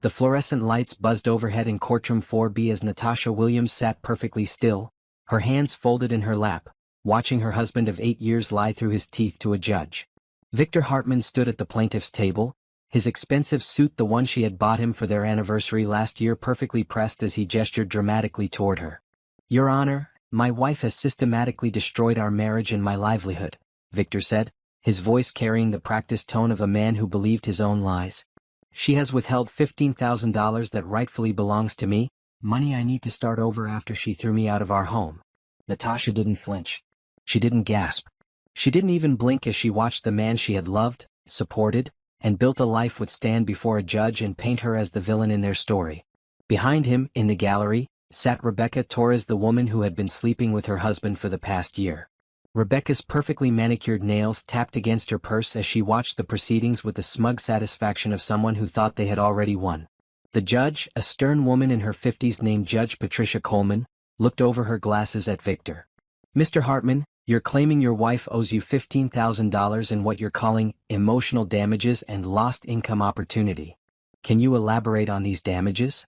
The fluorescent lights buzzed overhead in courtroom 4B as Natasha Williams sat perfectly still, her hands folded in her lap, watching her husband of 8 years lie through his teeth to a judge. Victor Hartman stood at the plaintiff's table, his expensive suit, the one she had bought him for their anniversary last year, perfectly pressed as he gestured dramatically toward her. "Your Honor, my wife has systematically destroyed our marriage and my livelihood," Victor said, his voice carrying the practiced tone of a man who believed his own lies. "She has withheld $15,000 that rightfully belongs to me, money I need to start over after she threw me out of our home." Natasha didn't flinch. She didn't gasp. She didn't even blink as she watched the man she had loved, supported, and built a life with stand before a judge and paint her as the villain in their story. Behind him, in the gallery, sat Rebecca Torres, the woman who had been sleeping with her husband for the past year. Rebecca's perfectly manicured nails tapped against her purse as she watched the proceedings with the smug satisfaction of someone who thought they had already won. The judge, a stern woman in her 50s named Judge Patricia Coleman, looked over her glasses at Victor. "Mr. Hartman, you're claiming your wife owes you $15,000 in what you're calling emotional damages and lost income opportunity. Can you elaborate on these damages?"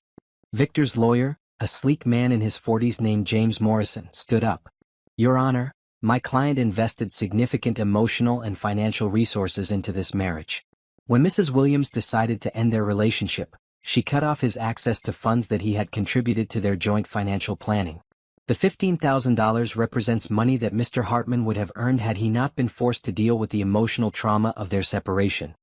Victor's lawyer, a sleek man in his 40s named James Morrison, stood up. "Your Honor, my client invested significant emotional and financial resources into this marriage. When Mrs. Williams decided to end their relationship, she cut off his access to funds that he had contributed to their joint financial planning. The $15,000 represents money that Mr. Hartman would have earned had he not been forced to deal with the emotional trauma of their separation."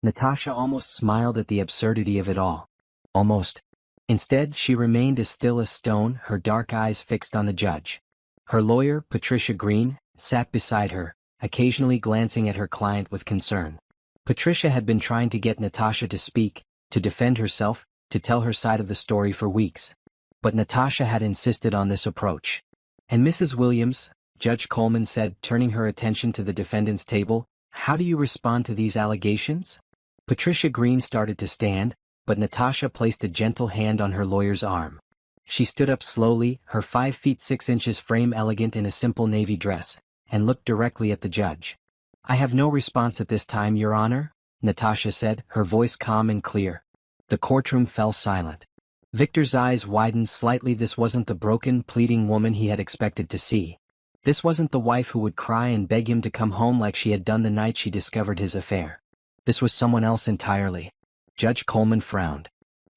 Natasha almost smiled at the absurdity of it all. Almost. Instead, she remained as still as stone, her dark eyes fixed on the judge. Her lawyer, Patricia Green, sat beside her, occasionally glancing at her client with concern. Patricia had been trying to get Natasha to speak, to defend herself, to tell her side of the story for weeks. But Natasha had insisted on this approach. "And Mrs. Williams," Judge Coleman said, turning her attention to the defendant's table, "how do you respond to these allegations?" Patricia Green started to stand, but Natasha placed a gentle hand on her lawyer's arm. She stood up slowly, her 5 feet 6 inches frame elegant in a simple navy dress, and looked directly at the judge. "I have no response at this time, Your Honor," Natasha said, her voice calm and clear. The courtroom fell silent. Victor's eyes widened slightly. This wasn't the broken, pleading woman he had expected to see. This wasn't the wife who would cry and beg him to come home like she had done the night she discovered his affair. This was someone else entirely. Judge Coleman frowned.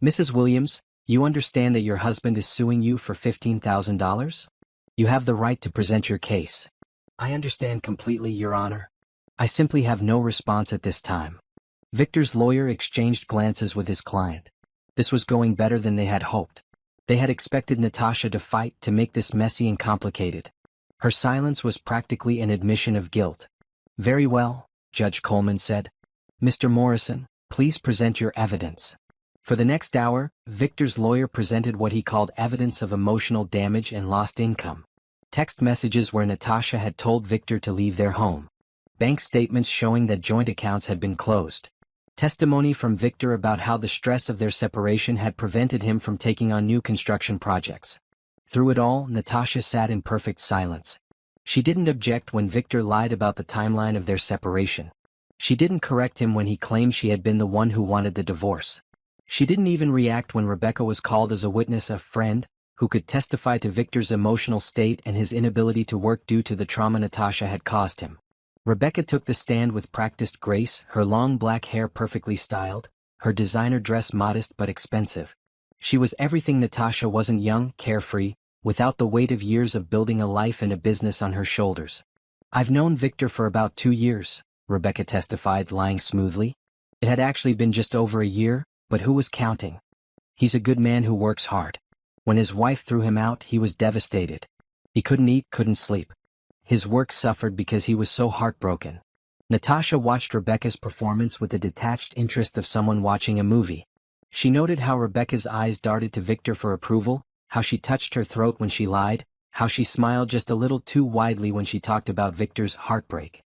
"Mrs. Williams, you understand that your husband is suing you for $15,000? You have the right to present your case." "I understand completely, Your Honor. I simply have no response at this time." Victor's lawyer exchanged glances with his client. This was going better than they had hoped. They had expected Natasha to fight, to make this messy and complicated. Her silence was practically an admission of guilt. "Very well," Judge Coleman said. "Mr. Morrison, please present your evidence." For the next hour, Victor's lawyer presented what he called evidence of emotional damage and lost income. Text messages where Natasha had told Victor to leave their home. Bank statements showing that joint accounts had been closed. Testimony from Victor about how the stress of their separation had prevented him from taking on new construction projects. Through it all, Natasha sat in perfect silence. She didn't object when Victor lied about the timeline of their separation. She didn't correct him when he claimed she had been the one who wanted the divorce. She didn't even react when Rebecca was called as a witness, a friend, who could testify to Victor's emotional state and his inability to work due to the trauma Natasha had caused him. Rebecca took the stand with practiced grace, her long black hair perfectly styled, her designer dress modest but expensive. She was everything Natasha wasn't: young, carefree, without the weight of years of building a life and a business on her shoulders. "I've known Victor for about 2 years, Rebecca testified, lying smoothly. It had actually been just over a year, but who was counting? He's a good man who works hard. When his wife threw him out, he was devastated. He couldn't eat, couldn't sleep. His work suffered because he was so heartbroken." Natasha watched Rebecca's performance with the detached interest of someone watching a movie. She noted how Rebecca's eyes darted to Victor for approval, how she touched her throat when she lied, how she smiled just a little too widely when she talked about Victor's heartbreak.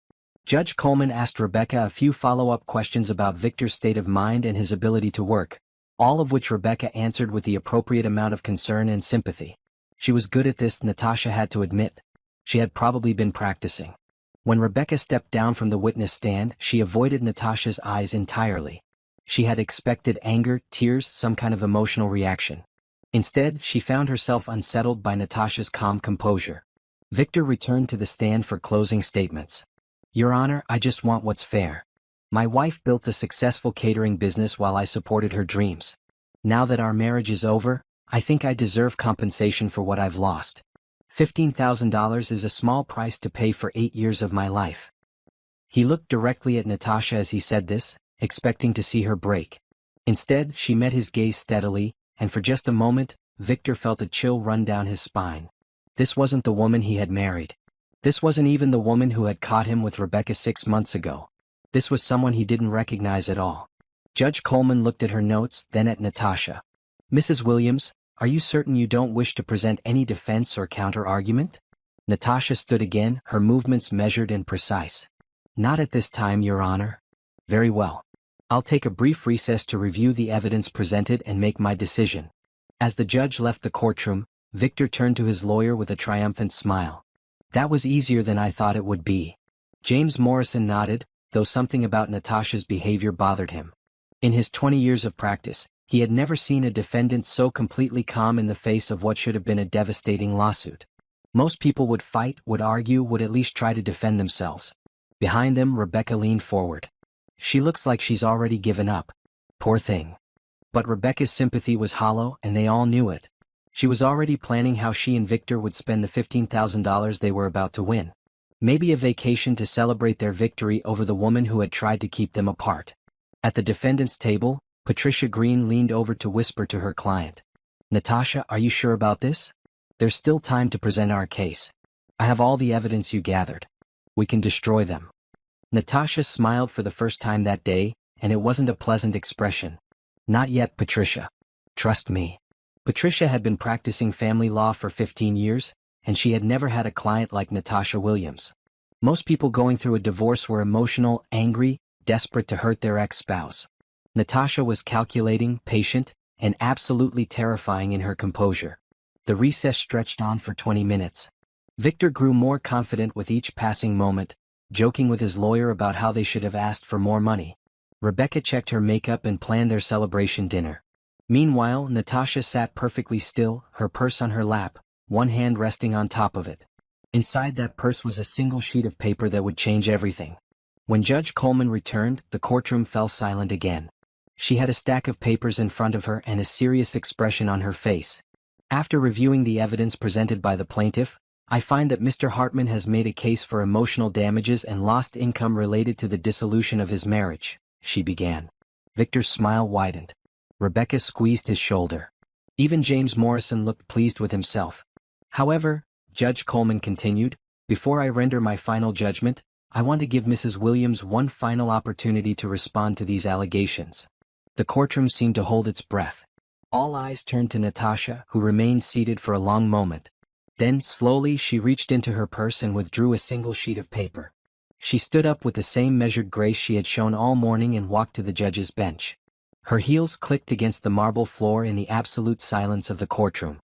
Judge Coleman asked Rebecca a few follow-up questions about Victor's state of mind and his ability to work, all of which Rebecca answered with the appropriate amount of concern and sympathy. She was good at this, Natasha had to admit. She had probably been practicing. When Rebecca stepped down from the witness stand, she avoided Natasha's eyes entirely. She had expected anger, tears, some kind of emotional reaction. Instead, she found herself unsettled by Natasha's calm composure. Victor returned to the stand for closing statements. Your Honor, I just want what's fair. My wife built a successful catering business while I supported her dreams. Now that our marriage is over, I think I deserve compensation for what I've lost. $15,000 is a small price to pay for 8 years of my life. He looked directly at Natasha as he said this, expecting to see her break. Instead, she met his gaze steadily, and for just a moment, Victor felt a chill run down his spine. This wasn't the woman he had married. This wasn't even the woman who had caught him with Rebecca 6 months ago. This was someone he didn't recognize at all. Judge Coleman looked at her notes, then at Natasha. Mrs. Williams, are you certain you don't wish to present any defense or counter-argument? Natasha stood again, her movements measured and precise. Not at this time, Your Honor. Very well. I'll take a brief recess to review the evidence presented and make my decision. As the judge left the courtroom, Victor turned to his lawyer with a triumphant smile. That was easier than I thought it would be. James Morrison nodded, though something about Natasha's behavior bothered him. In his 20 years of practice, he had never seen a defendant so completely calm in the face of what should have been a devastating lawsuit. Most people would fight, would argue, would at least try to defend themselves. Behind them, Rebecca leaned forward. She looks like she's already given up. Poor thing. But Rebecca's sympathy was hollow, and they all knew it. She was already planning how she and Victor would spend the $15,000 they were about to win. Maybe a vacation to celebrate their victory over the woman who had tried to keep them apart. At the defendant's table, Patricia Green leaned over to whisper to her client. Natasha, are you sure about this? There's still time to present our case. I have all the evidence you gathered. We can destroy them. Natasha smiled for the first time that day, and it wasn't a pleasant expression. Not yet, Patricia. Trust me. Patricia had been practicing family law for 15 years, and she had never had a client like Natasha Williams. Most people going through a divorce were emotional, angry, desperate to hurt their ex-spouse. Natasha was calculating, patient, and absolutely terrifying in her composure. The recess stretched on for 20 minutes. Victor grew more confident with each passing moment, joking with his lawyer about how they should have asked for more money. Rebecca checked her makeup and planned their celebration dinner. Meanwhile, Natasha sat perfectly still, her purse on her lap, one hand resting on top of it. Inside that purse was a single sheet of paper that would change everything. When Judge Coleman returned, the courtroom fell silent again. She had a stack of papers in front of her and a serious expression on her face. After reviewing the evidence presented by the plaintiff, I find that Mr. Hartman has made a case for emotional damages and lost income related to the dissolution of his marriage, she began. Victor's smile widened. Rebecca squeezed his shoulder. Even James Morrison looked pleased with himself. However, Judge Coleman continued, before I render my final judgment, I want to give Mrs. Williams one final opportunity to respond to these allegations. The courtroom seemed to hold its breath. All eyes turned to Natasha, who remained seated for a long moment. Then, slowly, she reached into her purse and withdrew a single sheet of paper. She stood up with the same measured grace she had shown all morning and walked to the judge's bench. Her heels clicked against the marble floor in the absolute silence of the courtroom.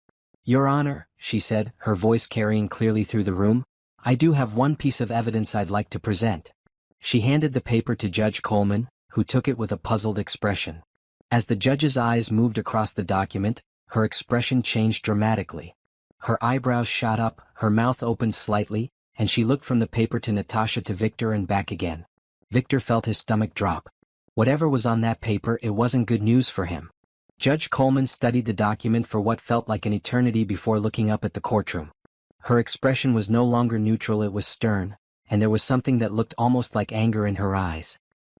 Your Honor, she said, her voice carrying clearly through the room, I do have one piece of evidence I'd like to present. She handed the paper to Judge Coleman, who took it with a puzzled expression. As the judge's eyes moved across the document, her expression changed dramatically. Her eyebrows shot up, her mouth opened slightly, and she looked from the paper to Natasha to Victor and back again. Victor felt his stomach drop. Whatever was on that paper, it wasn't good news for him. Judge Coleman studied the document for what felt like an eternity before looking up at the courtroom. Her expression was no longer neutral, it was stern, and there was something that looked almost like anger in her eyes.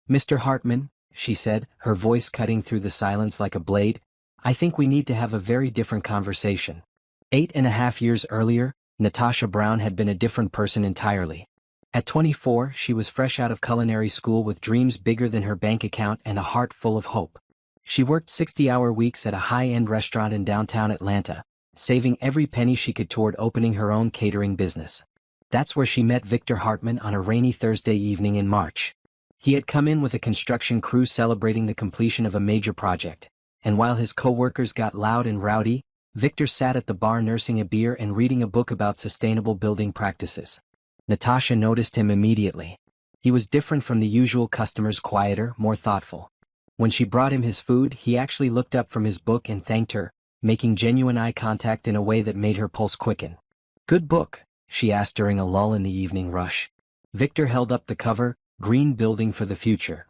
Mr. Hartman, she said, her voice cutting through the silence like a blade, I think we need to have a very different conversation. 8.5 years earlier, Natasha Brown had been a different person entirely. At 24, she was fresh out of culinary school with dreams bigger than her bank account and a heart full of hope. She worked 60-hour weeks at a high-end restaurant in downtown Atlanta, saving every penny she could toward opening her own catering business. That's where she met Victor Hartman on a rainy Thursday evening in March. He had come in with a construction crew celebrating the completion of a major project, and while his co-workers got loud and rowdy, Victor sat at the bar nursing a beer and reading a book about sustainable building practices. Natasha noticed him immediately. He was different from the usual customers, quieter, more thoughtful. When she brought him his food, he actually looked up from his book and thanked her, making genuine eye contact in a way that made her pulse quicken. "Good book?" she asked during a lull in the evening rush. Victor held up the cover, "Green Building for the Future."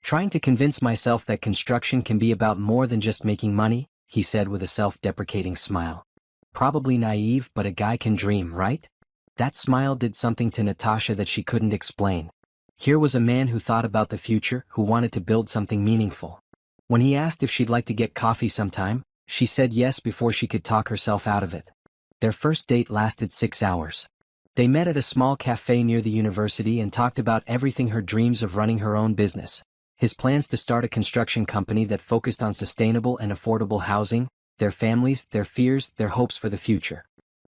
"Trying to convince myself that construction can be about more than just making money," he said with a self-deprecating smile. "Probably naive, but a guy can dream, right?" That smile did something to Natasha that she couldn't explain. Here was a man who thought about the future, who wanted to build something meaningful. When he asked if she'd like to get coffee sometime, she said yes before she could talk herself out of it. Their first date lasted 6 hours. They met at a small cafe near the university and talked about everything: her dreams of running her own business, his plans to start a construction company that focused on sustainable and affordable housing, their families, their fears, their hopes for the future.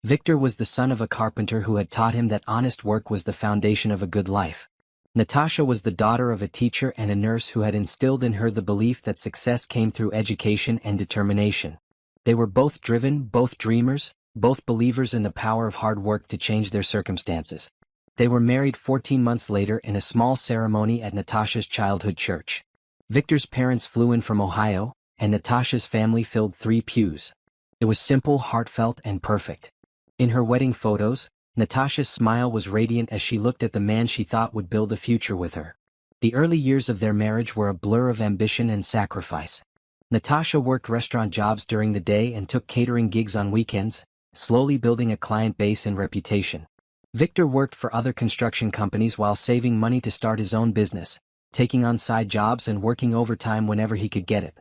Victor was the son of a carpenter who had taught him that honest work was the foundation of a good life. Natasha was the daughter of a teacher and a nurse who had instilled in her the belief that success came through education and determination. They were both driven, both dreamers, both believers in the power of hard work to change their circumstances. They were married 14 months later in a small ceremony at Natasha's childhood church. Victor's parents flew in from Ohio, and Natasha's family filled 3 pews. It was simple, heartfelt, and perfect. In her wedding photos, Natasha's smile was radiant as she looked at the man she thought would build a future with her. The early years of their marriage were a blur of ambition and sacrifice. Natasha worked restaurant jobs during the day and took catering gigs on weekends, slowly building a client base and reputation. Victor worked for other construction companies while saving money to start his own business, taking on side jobs and working overtime whenever he could get it.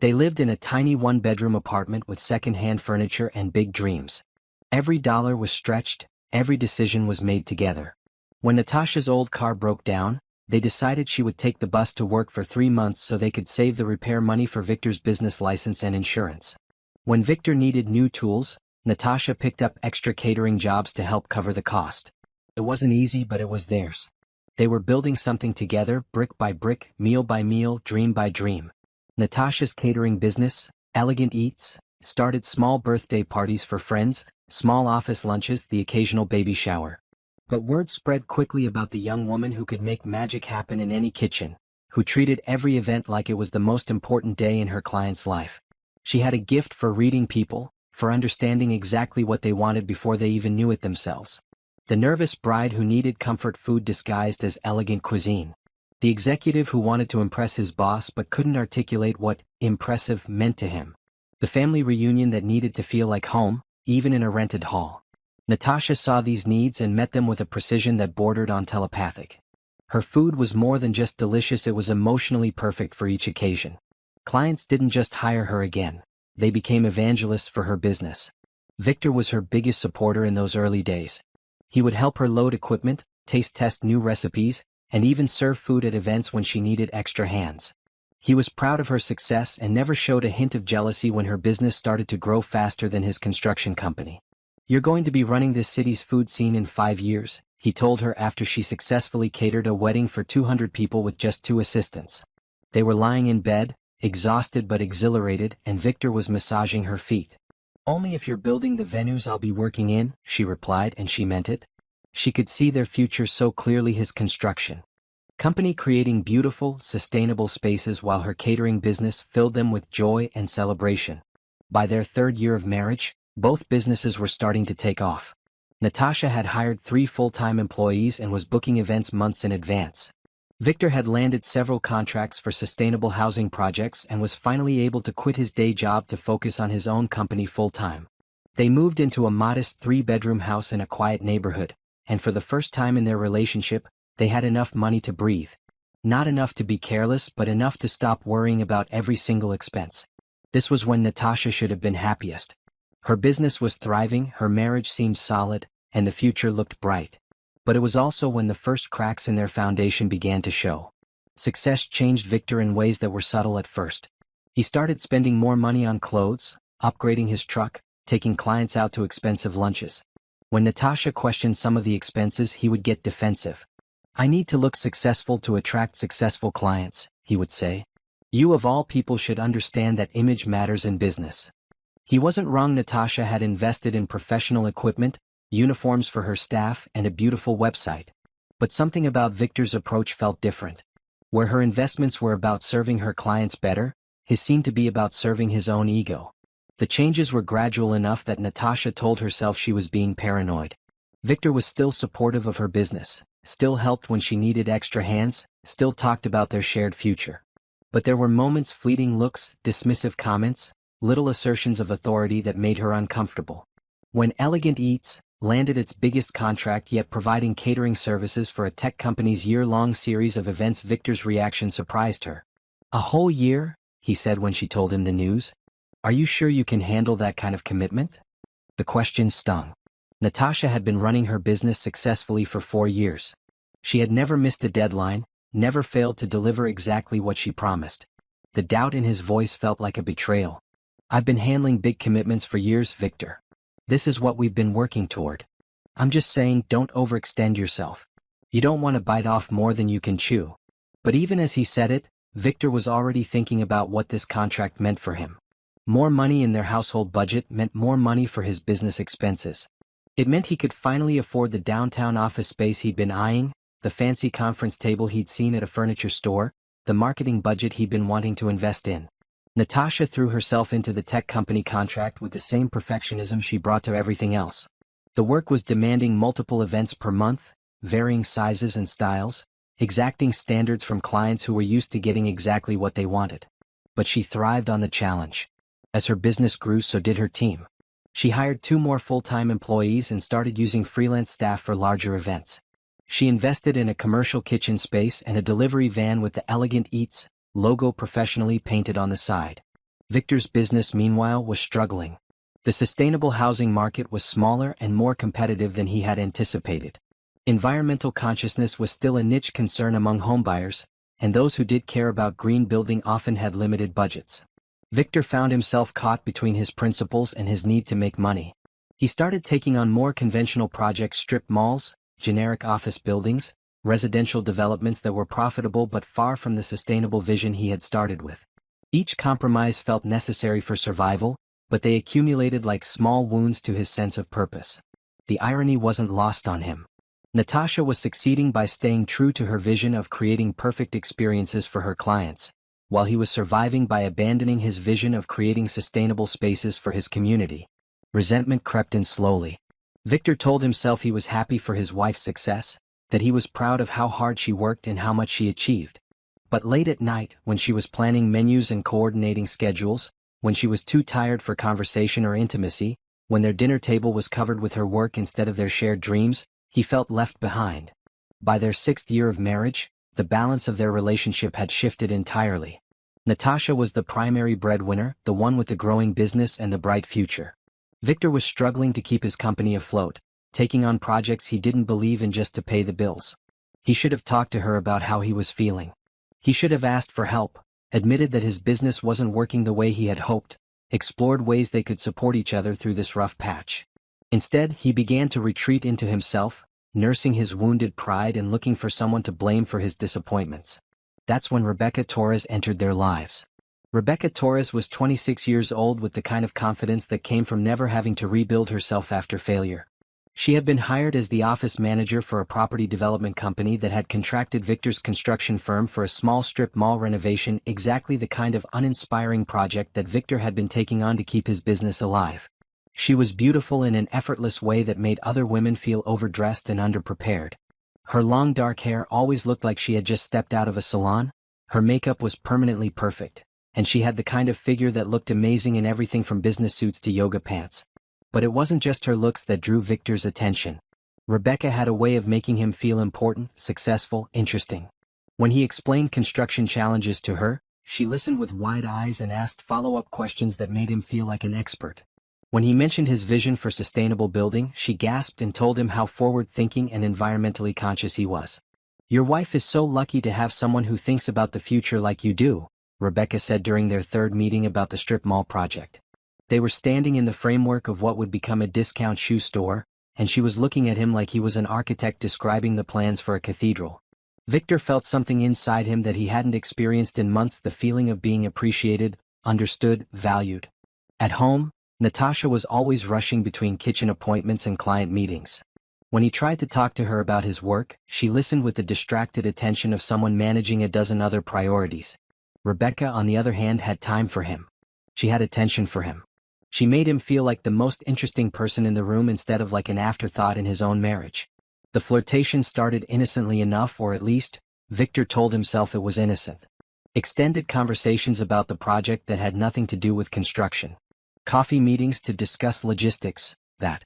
They lived in a tiny 1-bedroom apartment with second-hand furniture and big dreams. Every dollar was stretched, every decision was made together. When Natasha's old car broke down, they decided she would take the bus to work for 3 months so they could save the repair money for Victor's business license and insurance. When Victor needed new tools, Natasha picked up extra catering jobs to help cover the cost. It wasn't easy, but it was theirs. They were building something together, brick by brick, meal by meal, dream by dream. Natasha's catering business, Elegant Eats, started small birthday parties for friends, small office lunches, the occasional baby shower. But word spread quickly about the young woman who could make magic happen in any kitchen, who treated every event like it was the most important day in her client's life. She had a gift for reading people, for understanding exactly what they wanted before they even knew it themselves. The nervous bride who needed comfort food disguised as elegant cuisine. The executive who wanted to impress his boss but couldn't articulate what impressive meant to him. The family reunion that needed to feel like home, even in a rented hall. Natasha saw these needs and met them with a precision that bordered on telepathic. Her food was more than just delicious, it was emotionally perfect for each occasion. Clients didn't just hire her again, they became evangelists for her business. Victor was her biggest supporter in those early days. He would help her load equipment, taste test new recipes, and even serve food at events when she needed extra hands. He was proud of her success and never showed a hint of jealousy when her business started to grow faster than his construction company. "You're going to be running this city's food scene in 5 years," he told her after she successfully catered a wedding for 200 people with just 2 assistants. They were lying in bed, exhausted but exhilarated, and Victor was massaging her feet. "Only if you're building the venues I'll be working in," she replied, and she meant it. She could see their future so clearly: his construction company creating beautiful, sustainable spaces while her catering business filled them with joy and celebration. By their 3rd year of marriage, both businesses were starting to take off. Natasha had hired 3 full-time employees and was booking events months in advance. Victor had landed several contracts for sustainable housing projects and was finally able to quit his day job to focus on his own company full-time. They moved into a modest 3-bedroom house in a quiet neighborhood, and for the first time in their relationship, they had enough money to breathe. Not enough to be careless, but enough to stop worrying about every single expense. This was when Natasha should have been happiest. Her business was thriving, her marriage seemed solid, and the future looked bright. But it was also when the first cracks in their foundation began to show. Success changed Victor in ways that were subtle at first. He started spending more money on clothes, upgrading his truck, taking clients out to expensive lunches. When Natasha questioned some of the expenses, he would get defensive. "I need to look successful to attract successful clients," he would say. "You of all people should understand that image matters in business." He wasn't wrong. Natasha had invested in professional equipment, uniforms for her staff, and a beautiful website. But something about Victor's approach felt different. Where her investments were about serving her clients better, his seemed to be about serving his own ego. The changes were gradual enough that Natasha told herself she was being paranoid. Victor was still supportive of her business, still helped when she needed extra hands, still talked about their shared future. But there were moments, fleeting looks, dismissive comments, little assertions of authority that made her uncomfortable. When Elegant Eats landed its biggest contract yet providing catering services for a tech company's year-long series of events, Victor's reaction surprised her. "A whole year?" he said when she told him the news. "Are you sure you can handle that kind of commitment?" The question stung. Natasha had been running her business successfully for 4 years. She had never missed a deadline, never failed to deliver exactly what she promised. The doubt in his voice felt like a betrayal. "I've been handling big commitments for years, Victor. This is what we've been working toward. I'm just saying, don't overextend yourself. You don't want to bite off more than you can chew." But even as he said it, Victor was already thinking about what this contract meant for him. More money in their household budget meant more money for his business expenses. It meant he could finally afford the downtown office space he'd been eyeing, the fancy conference table he'd seen at a furniture store, the marketing budget he'd been wanting to invest in. Natasha threw herself into the tech company contract with the same perfectionism she brought to everything else. The work was demanding multiple events per month, varying sizes and styles, exacting standards from clients who were used to getting exactly what they wanted. But she thrived on the challenge. As her business grew, so did her team. She hired 2 more full-time employees and started using freelance staff for larger events. She invested in a commercial kitchen space and a delivery van with the Elegant Eats logo professionally painted on the side. Victor's business, meanwhile, was struggling. The sustainable housing market was smaller and more competitive than he had anticipated. Environmental consciousness was still a niche concern among homebuyers, and those who did care about green building often had limited budgets. Victor found himself caught between his principles and his need to make money. He started taking on more conventional projects: strip malls, generic office buildings, residential developments that were profitable but far from the sustainable vision he had started with. Each compromise felt necessary for survival, but they accumulated like small wounds to his sense of purpose. The irony wasn't lost on him. Natasha was succeeding by staying true to her vision of creating perfect experiences for her clients, while he was surviving by abandoning his vision of creating sustainable spaces for his community. Resentment crept in slowly. Victor told himself he was happy for his wife's success, that he was proud of how hard she worked and how much she achieved. But late at night, when she was planning menus and coordinating schedules, when she was too tired for conversation or intimacy, when their dinner table was covered with her work instead of their shared dreams, he felt left behind. By their 6th year of marriage, the balance of their relationship had shifted entirely. Natasha was the primary breadwinner, the one with the growing business and the bright future. Victor was struggling to keep his company afloat, taking on projects he didn't believe in just to pay the bills. He should have talked to her about how he was feeling. He should have asked for help, admitted that his business wasn't working the way he had hoped, explored ways they could support each other through this rough patch. Instead, he began to retreat into himself, nursing his wounded pride and looking for someone to blame for his disappointments. That's when Rebecca Torres entered their lives. Rebecca Torres was 26 years old with the kind of confidence that came from never having to rebuild herself after failure. She had been hired as the office manager for a property development company that had contracted Victor's construction firm for a small strip mall renovation, exactly the kind of uninspiring project that Victor had been taking on to keep his business alive. She was beautiful in an effortless way that made other women feel overdressed and underprepared. Her long dark hair always looked like she had just stepped out of a salon, her makeup was permanently perfect, and she had the kind of figure that looked amazing in everything from business suits to yoga pants. But it wasn't just her looks that drew Victor's attention. Rebecca had a way of making him feel important, successful, interesting. When he explained construction challenges to her, she listened with wide eyes and asked follow-up questions that made him feel like an expert. When he mentioned his vision for sustainable building, she gasped and told him how forward-thinking and environmentally conscious he was. "Your wife is so lucky to have someone who thinks about the future like you do," Rebecca said during their 3rd meeting about the strip mall project. They were standing in the framework of what would become a discount shoe store, and she was looking at him like he was an architect describing the plans for a cathedral. Victor felt something inside him that he hadn't experienced in months, the feeling of being appreciated, understood, valued. At home, Natasha was always rushing between kitchen appointments and client meetings. When he tried to talk to her about his work, she listened with the distracted attention of someone managing a dozen other priorities. Rebecca, on the other hand, had time for him. She had attention for him. She made him feel like the most interesting person in the room instead of like an afterthought in his own marriage. The flirtation started innocently enough, or at least, Victor told himself it was innocent. Extended conversations about the project that had nothing to do with construction. Coffee meetings to discuss logistics, that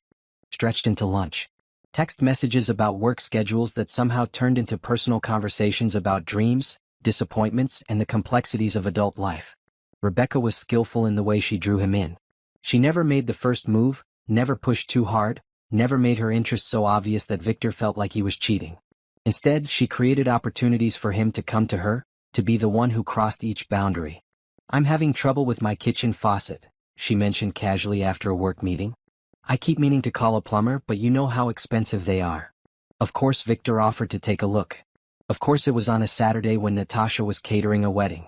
stretched into lunch. Text messages about work schedules that somehow turned into personal conversations about dreams, disappointments, and the complexities of adult life. Rebecca was skillful in the way she drew him in. She never made the first move, never pushed too hard, never made her interest so obvious that Victor felt like he was cheating. Instead, she created opportunities for him to come to her, to be the one who crossed each boundary. "I'm having trouble with my kitchen faucet," she mentioned casually after a work meeting. "I keep meaning to call a plumber, but you know how expensive they are." Of course Victor offered to take a look. Of course it was on a Saturday when Natasha was catering a wedding.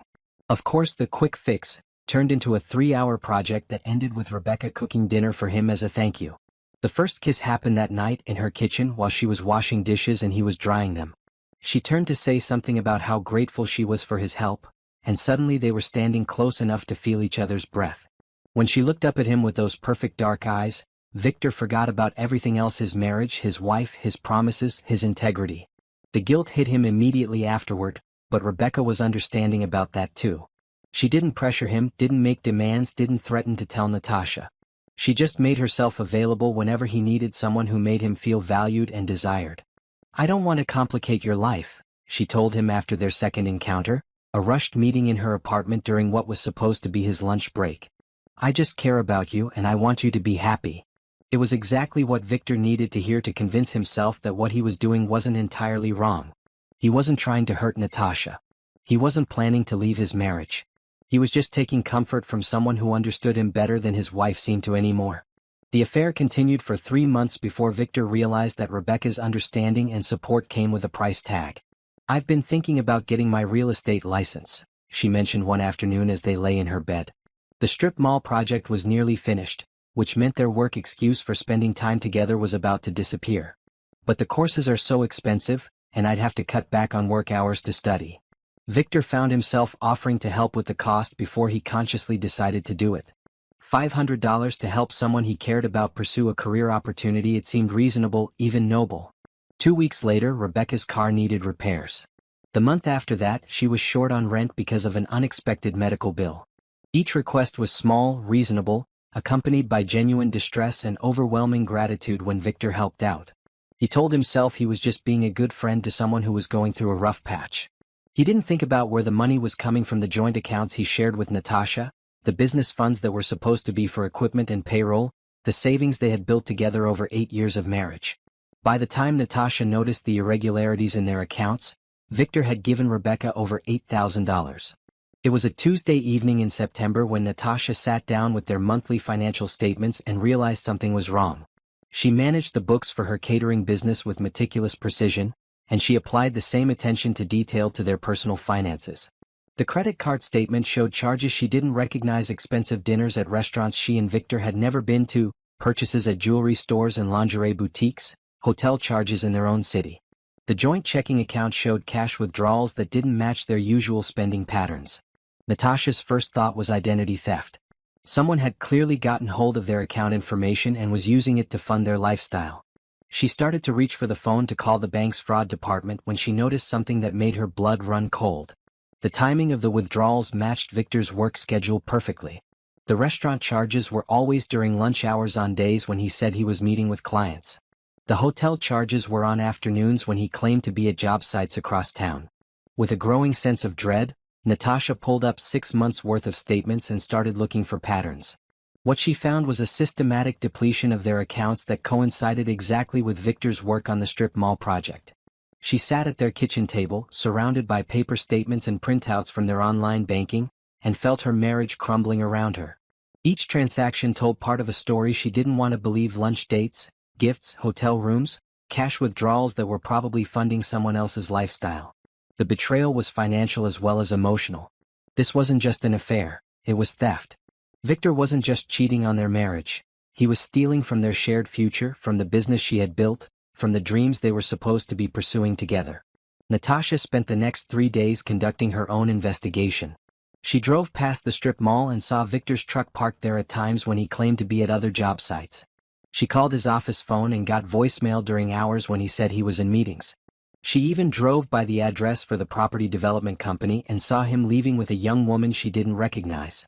Of course the quick fix turned into a 3-hour project that ended with Rebecca cooking dinner for him as a thank you. The first kiss happened that night in her kitchen while she was washing dishes and he was drying them. She turned to say something about how grateful she was for his help, and suddenly they were standing close enough to feel each other's breath. When she looked up at him with those perfect dark eyes, Victor forgot about everything else: his marriage, his wife, his promises, his integrity. The guilt hit him immediately afterward, but Rebecca was understanding about that too. She didn't pressure him, didn't make demands, didn't threaten to tell Natasha. She just made herself available whenever he needed someone who made him feel valued and desired. "I don't want to complicate your life," she told him after their second encounter, a rushed meeting in her apartment during what was supposed to be his lunch break. "I just care about you and I want you to be happy." It was exactly what Victor needed to hear to convince himself that what he was doing wasn't entirely wrong. He wasn't trying to hurt Natasha. He wasn't planning to leave his marriage. He was just taking comfort from someone who understood him better than his wife seemed to anymore. The affair continued for 3 months before Victor realized that Rebecca's understanding and support came with a price tag. "I've been thinking about getting my real estate license," she mentioned one afternoon as they lay in her bed. The strip mall project was nearly finished, which meant their work excuse for spending time together was about to disappear. "But the courses are so expensive, and I'd have to cut back on work hours to study." Victor found himself offering to help with the cost before he consciously decided to do it. $500 to help someone he cared about pursue a career opportunity. It seemed reasonable, even noble. 2 weeks later, Rebecca's car needed repairs. The month after that, she was short on rent because of an unexpected medical bill. Each request was small, reasonable, accompanied by genuine distress and overwhelming gratitude when Victor helped out. He told himself he was just being a good friend to someone who was going through a rough patch. He didn't think about where the money was coming from: the joint accounts he shared with Natasha, the business funds that were supposed to be for equipment and payroll, the savings they had built together over 8 years of marriage. By the time Natasha noticed the irregularities in their accounts, Victor had given Rebecca over $8,000. It was a Tuesday evening in September when Natasha sat down with their monthly financial statements and realized something was wrong. She managed the books for her catering business with meticulous precision, and she applied the same attention to detail to their personal finances. The credit card statement showed charges she didn't recognize: expensive dinners at restaurants she and Victor had never been to, purchases at jewelry stores and lingerie boutiques, hotel charges in their own city. The joint checking account showed cash withdrawals that didn't match their usual spending patterns. Natasha's first thought was identity theft. Someone had clearly gotten hold of their account information and was using it to fund their lifestyle. She started to reach for the phone to call the bank's fraud department when she noticed something that made her blood run cold. The timing of the withdrawals matched Victor's work schedule perfectly. The restaurant charges were always during lunch hours on days when he said he was meeting with clients. The hotel charges were on afternoons when he claimed to be at job sites across town. With a growing sense of dread, Natasha pulled up 6 months' worth of statements and started looking for patterns. What she found was a systematic depletion of their accounts that coincided exactly with Victor's work on the strip mall project. She sat at their kitchen table, surrounded by paper statements and printouts from their online banking, and felt her marriage crumbling around her. Each transaction told part of a story she didn't want to believe: lunch dates, gifts, hotel rooms, cash withdrawals that were probably funding someone else's lifestyle. The betrayal was financial as well as emotional. This wasn't just an affair, it was theft. Victor wasn't just cheating on their marriage, he was stealing from their shared future, from the business she had built, from the dreams they were supposed to be pursuing together. Natasha spent the next 3 days conducting her own investigation. She drove past the strip mall and saw Victor's truck parked there at times when he claimed to be at other job sites. She called his office phone and got voicemail during hours when he said he was in meetings. She even drove by the address for the property development company and saw him leaving with a young woman she didn't recognize.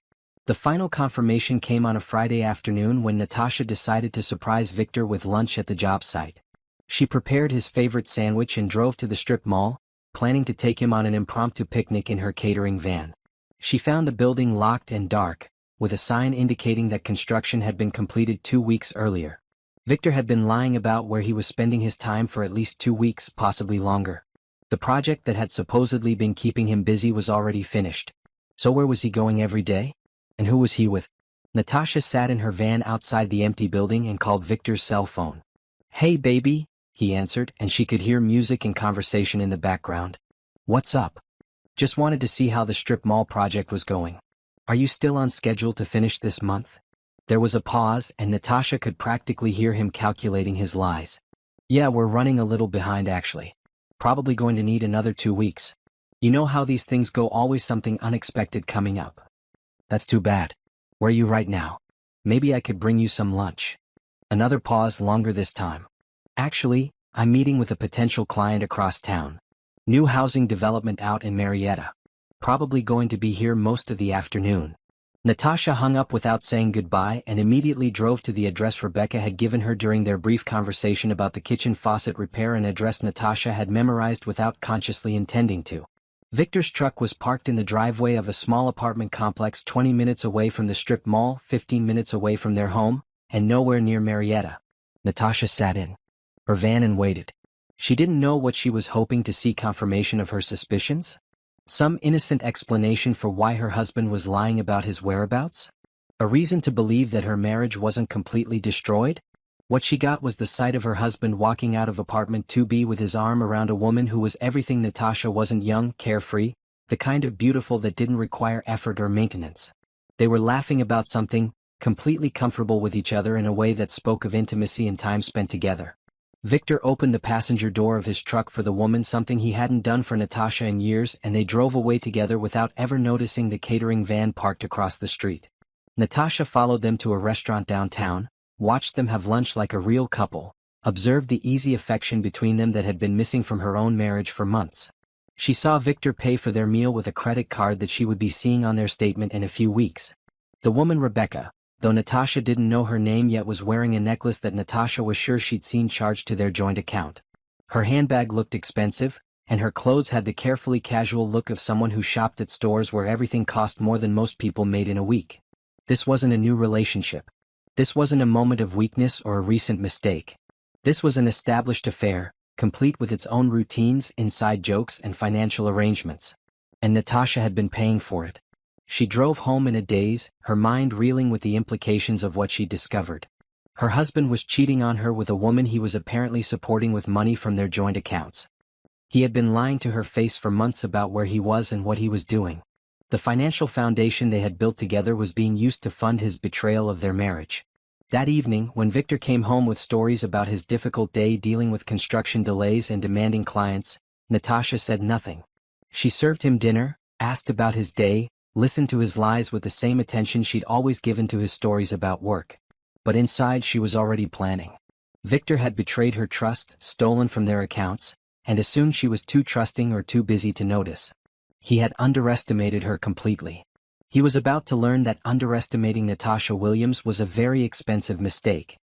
The final confirmation came on a Friday afternoon when Natasha decided to surprise Victor with lunch at the job site. She prepared his favorite sandwich and drove to the strip mall, planning to take him on an impromptu picnic in her catering van. She found the building locked and dark, with a sign indicating that construction had been completed 2 weeks earlier. Victor had been lying about where he was spending his time for at least 2 weeks, possibly longer. The project that had supposedly been keeping him busy was already finished. So where was he going every day? And who was he with? Natasha sat in her van outside the empty building and called Victor's cell phone. "Hey baby," he answered, and she could hear music and conversation in the background. "What's up?" "Just wanted to see how the strip mall project was going. Are you still on schedule to finish this month?" There was a pause, and Natasha could practically hear him calculating his lies. "Yeah, we're running a little behind actually. Probably going to need another 2 weeks. You know how these things go, always something unexpected coming up." "That's too bad. Where are you right now? Maybe I could bring you some lunch." Another pause, longer this time. "Actually, I'm meeting with a potential client across town. New housing development out in Marietta. Probably going to be here most of the afternoon." Natasha hung up without saying goodbye and immediately drove to the address Rebecca had given her during their brief conversation about the kitchen faucet repair, an address Natasha had memorized without consciously intending to. Victor's truck was parked in the driveway of a small apartment complex 20 minutes away from the strip mall, 15 minutes away from their home, and nowhere near Marietta. Natasha sat in her van and waited. She didn't know what she was hoping to see: confirmation of her suspicions? Some innocent explanation for why her husband was lying about his whereabouts? A reason to believe that her marriage wasn't completely destroyed? What she got was the sight of her husband walking out of apartment 2B with his arm around a woman who was everything Natasha wasn't: young, carefree, the kind of beautiful that didn't require effort or maintenance. They were laughing about something, completely comfortable with each other in a way that spoke of intimacy and time spent together. Victor opened the passenger door of his truck for the woman, something he hadn't done for Natasha in years, and they drove away together without ever noticing the catering van parked across the street. Natasha followed them to a restaurant downtown, watched them have lunch like a real couple, observed the easy affection between them that had been missing from her own marriage for months. She saw Victor pay for their meal with a credit card that she would be seeing on their statement in a few weeks. The woman Rebecca, though Natasha didn't know her name yet, was wearing a necklace that Natasha was sure she'd seen charged to their joint account. Her handbag looked expensive, and her clothes had the carefully casual look of someone who shopped at stores where everything cost more than most people made in a week. This wasn't a new relationship. This wasn't a moment of weakness or a recent mistake. This was an established affair, complete with its own routines, inside jokes, and financial arrangements. And Natasha had been paying for it. She drove home in a daze, her mind reeling with the implications of what she'd discovered. Her husband was cheating on her with a woman he was apparently supporting with money from their joint accounts. He had been lying to her face for months about where he was and what he was doing. The financial foundation they had built together was being used to fund his betrayal of their marriage. That evening, when Victor came home with stories about his difficult day dealing with construction delays and demanding clients, Natasha said nothing. She served him dinner, asked about his day, listened to his lies with the same attention she'd always given to his stories about work. But inside she was already planning. Victor had betrayed her trust, stolen from their accounts, and assumed she was too trusting or too busy to notice. He had underestimated her completely. He was about to learn that underestimating Natasha Williams was a very expensive mistake.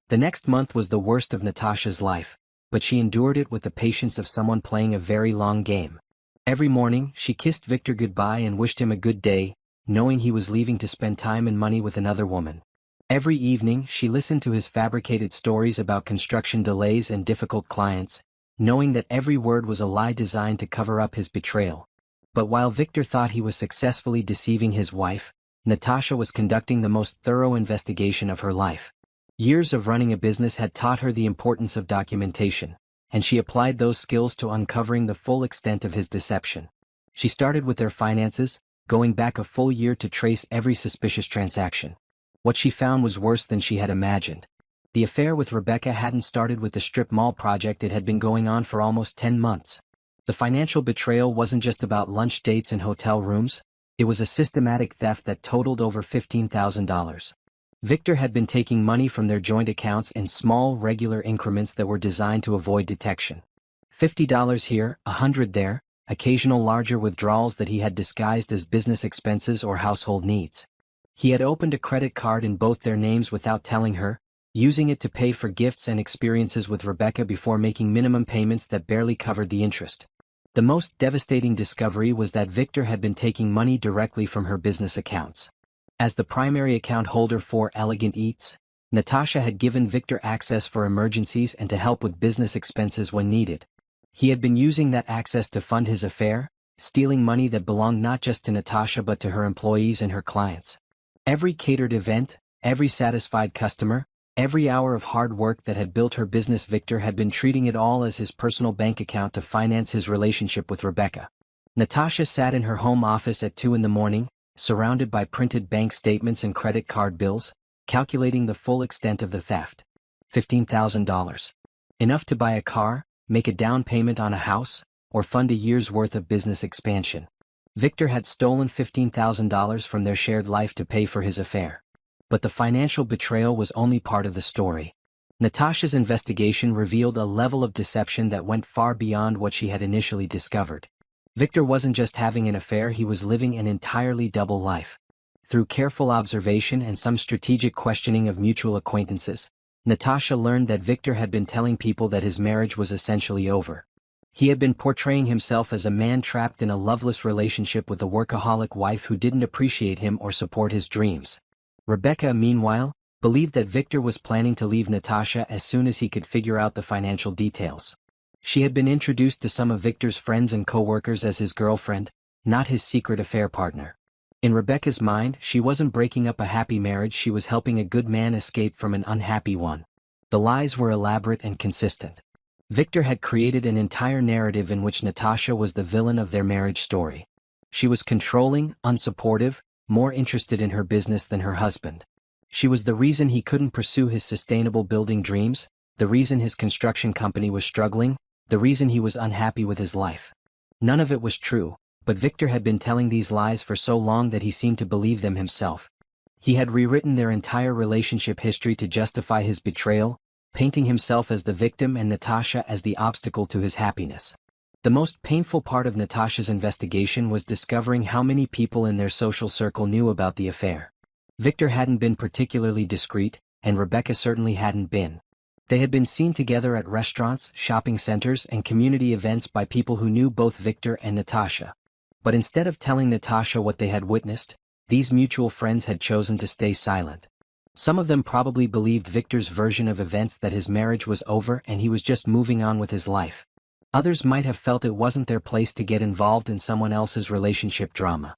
The next month was the worst of Natasha's life, but she endured it with the patience of someone playing a very long game. Every morning, she kissed Victor goodbye and wished him a good day, knowing he was leaving to spend time and money with another woman. Every evening, she listened to his fabricated stories about construction delays and difficult clients, knowing that every word was a lie designed to cover up his betrayal. But while Victor thought he was successfully deceiving his wife, Natasha was conducting the most thorough investigation of her life. Years of running a business had taught her the importance of documentation, and she applied those skills to uncovering the full extent of his deception. She started with their finances, going back a full year to trace every suspicious transaction. What she found was worse than she had imagined. The affair with Rebecca hadn't started with the strip mall project, it had been going on for almost 10 months. The financial betrayal wasn't just about lunch dates and hotel rooms, it was a systematic theft that totaled over $15,000. Victor had been taking money from their joint accounts in small, regular increments that were designed to avoid detection. $50 here, $100 there, occasional larger withdrawals that he had disguised as business expenses or household needs. He had opened a credit card in both their names without telling her, using it to pay for gifts and experiences with Rebecca before making minimum payments that barely covered the interest. The most devastating discovery was that Victor had been taking money directly from her business accounts. As the primary account holder for Elegant Eats, Natasha had given Victor access for emergencies and to help with business expenses when needed. He had been using that access to fund his affair, stealing money that belonged not just to Natasha but to her employees and her clients. Every catered event, every satisfied customer, every hour of hard work that had built her business, Victor had been treating it all as his personal bank account to finance his relationship with Rebecca. Natasha sat in her home office at 2 a.m, surrounded by printed bank statements and credit card bills, calculating the full extent of the theft. $15,000. Enough to buy a car, make a down payment on a house, or fund a year's worth of business expansion. Victor had stolen $15,000 from their shared life to pay for his affair. But the financial betrayal was only part of the story. Natasha's investigation revealed a level of deception that went far beyond what she had initially discovered. Victor wasn't just having an affair, he was living an entirely double life. Through careful observation and some strategic questioning of mutual acquaintances, Natasha learned that Victor had been telling people that his marriage was essentially over. He had been portraying himself as a man trapped in a loveless relationship with a workaholic wife who didn't appreciate him or support his dreams. Rebecca, meanwhile, believed that Victor was planning to leave Natasha as soon as he could figure out the financial details. She had been introduced to some of Victor's friends and co-workers as his girlfriend, not his secret affair partner. In Rebecca's mind, she wasn't breaking up a happy marriage, she was helping a good man escape from an unhappy one. The lies were elaborate and consistent. Victor had created an entire narrative in which Natasha was the villain of their marriage story. She was controlling, unsupportive, more interested in her business than her husband. She was the reason he couldn't pursue his sustainable building dreams, the reason his construction company was struggling, the reason he was unhappy with his life. None of it was true, but Victor had been telling these lies for so long that he seemed to believe them himself. He had rewritten their entire relationship history to justify his betrayal, painting himself as the victim and Natasha as the obstacle to his happiness. The most painful part of Natasha's investigation was discovering how many people in their social circle knew about the affair. Victor hadn't been particularly discreet, and Rebecca certainly hadn't been. They had been seen together at restaurants, shopping centers, and community events by people who knew both Victor and Natasha. But instead of telling Natasha what they had witnessed, these mutual friends had chosen to stay silent. Some of them probably believed Victor's version of events, that his marriage was over and he was just moving on with his life. Others might have felt it wasn't their place to get involved in someone else's relationship drama.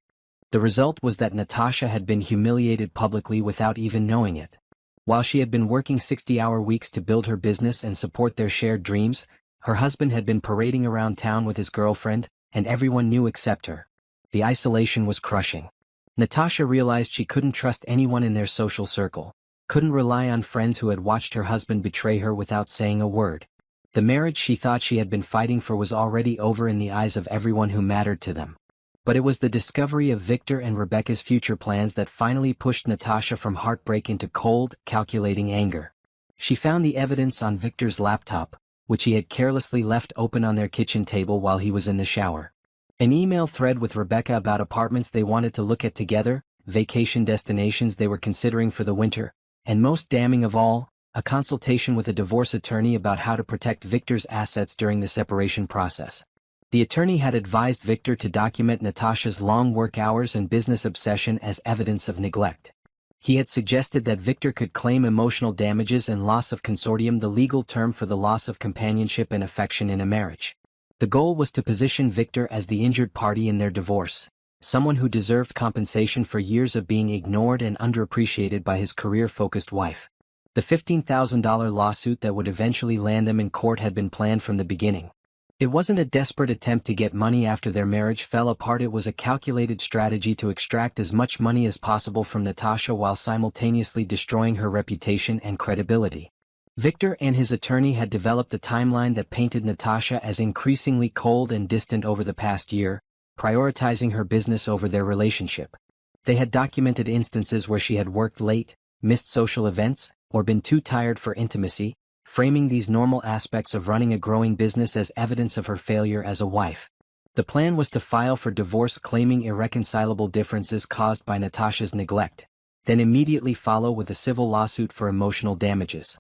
The result was that Natasha had been humiliated publicly without even knowing it. While she had been working 60-hour weeks to build her business and support their shared dreams, her husband had been parading around town with his girlfriend, and everyone knew except her. The isolation was crushing. Natasha realized she couldn't trust anyone in their social circle, couldn't rely on friends who had watched her husband betray her without saying a word. The marriage she thought she had been fighting for was already over in the eyes of everyone who mattered to them. But it was the discovery of Victor and Rebecca's future plans that finally pushed Natasha from heartbreak into cold, calculating anger. She found the evidence on Victor's laptop, which he had carelessly left open on their kitchen table while he was in the shower. An email thread with Rebecca about apartments they wanted to look at together, vacation destinations they were considering for the winter, and most damning of all, a consultation with a divorce attorney about how to protect Victor's assets during the separation process. The attorney had advised Victor to document Natasha's long work hours and business obsession as evidence of neglect. He had suggested that Victor could claim emotional damages and loss of consortium, the legal term for the loss of companionship and affection in a marriage. The goal was to position Victor as the injured party in their divorce, someone who deserved compensation for years of being ignored and underappreciated by his career-focused wife. The $15,000 lawsuit that would eventually land them in court had been planned from the beginning. It wasn't a desperate attempt to get money after their marriage fell apart, it was a calculated strategy to extract as much money as possible from Natasha while simultaneously destroying her reputation and credibility. Victor and his attorney had developed a timeline that painted Natasha as increasingly cold and distant over the past year, prioritizing her business over their relationship. They had documented instances where she had worked late, missed social events, or been too tired for intimacy, framing these normal aspects of running a growing business as evidence of her failure as a wife. The plan was to file for divorce claiming irreconcilable differences caused by Natasha's neglect, then immediately follow with a civil lawsuit for emotional damages.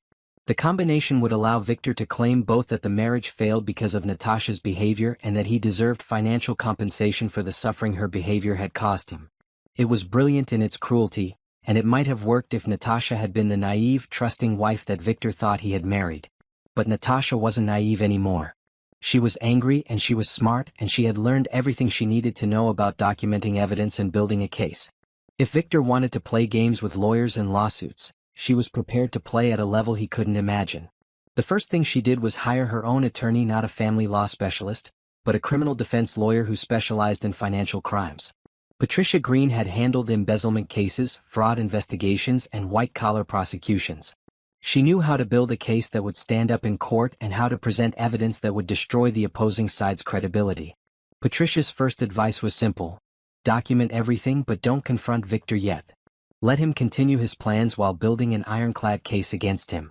The combination would allow Victor to claim both that the marriage failed because of Natasha's behavior and that he deserved financial compensation for the suffering her behavior had caused him. It was brilliant in its cruelty, and it might have worked if Natasha had been the naive, trusting wife that Victor thought he had married. But Natasha wasn't naive anymore. She was angry and she was smart and she had learned everything she needed to know about documenting evidence and building a case. If Victor wanted to play games with lawyers and lawsuits, she was prepared to play at a level he couldn't imagine. The first thing she did was hire her own attorney, not a family law specialist, but a criminal defense lawyer who specialized in financial crimes. Patricia Green had handled embezzlement cases, fraud investigations, and white-collar prosecutions. She knew how to build a case that would stand up in court and how to present evidence that would destroy the opposing side's credibility. Patricia's first advice was simple: document everything but don't confront Victor yet. Let him continue his plans while building an ironclad case against him.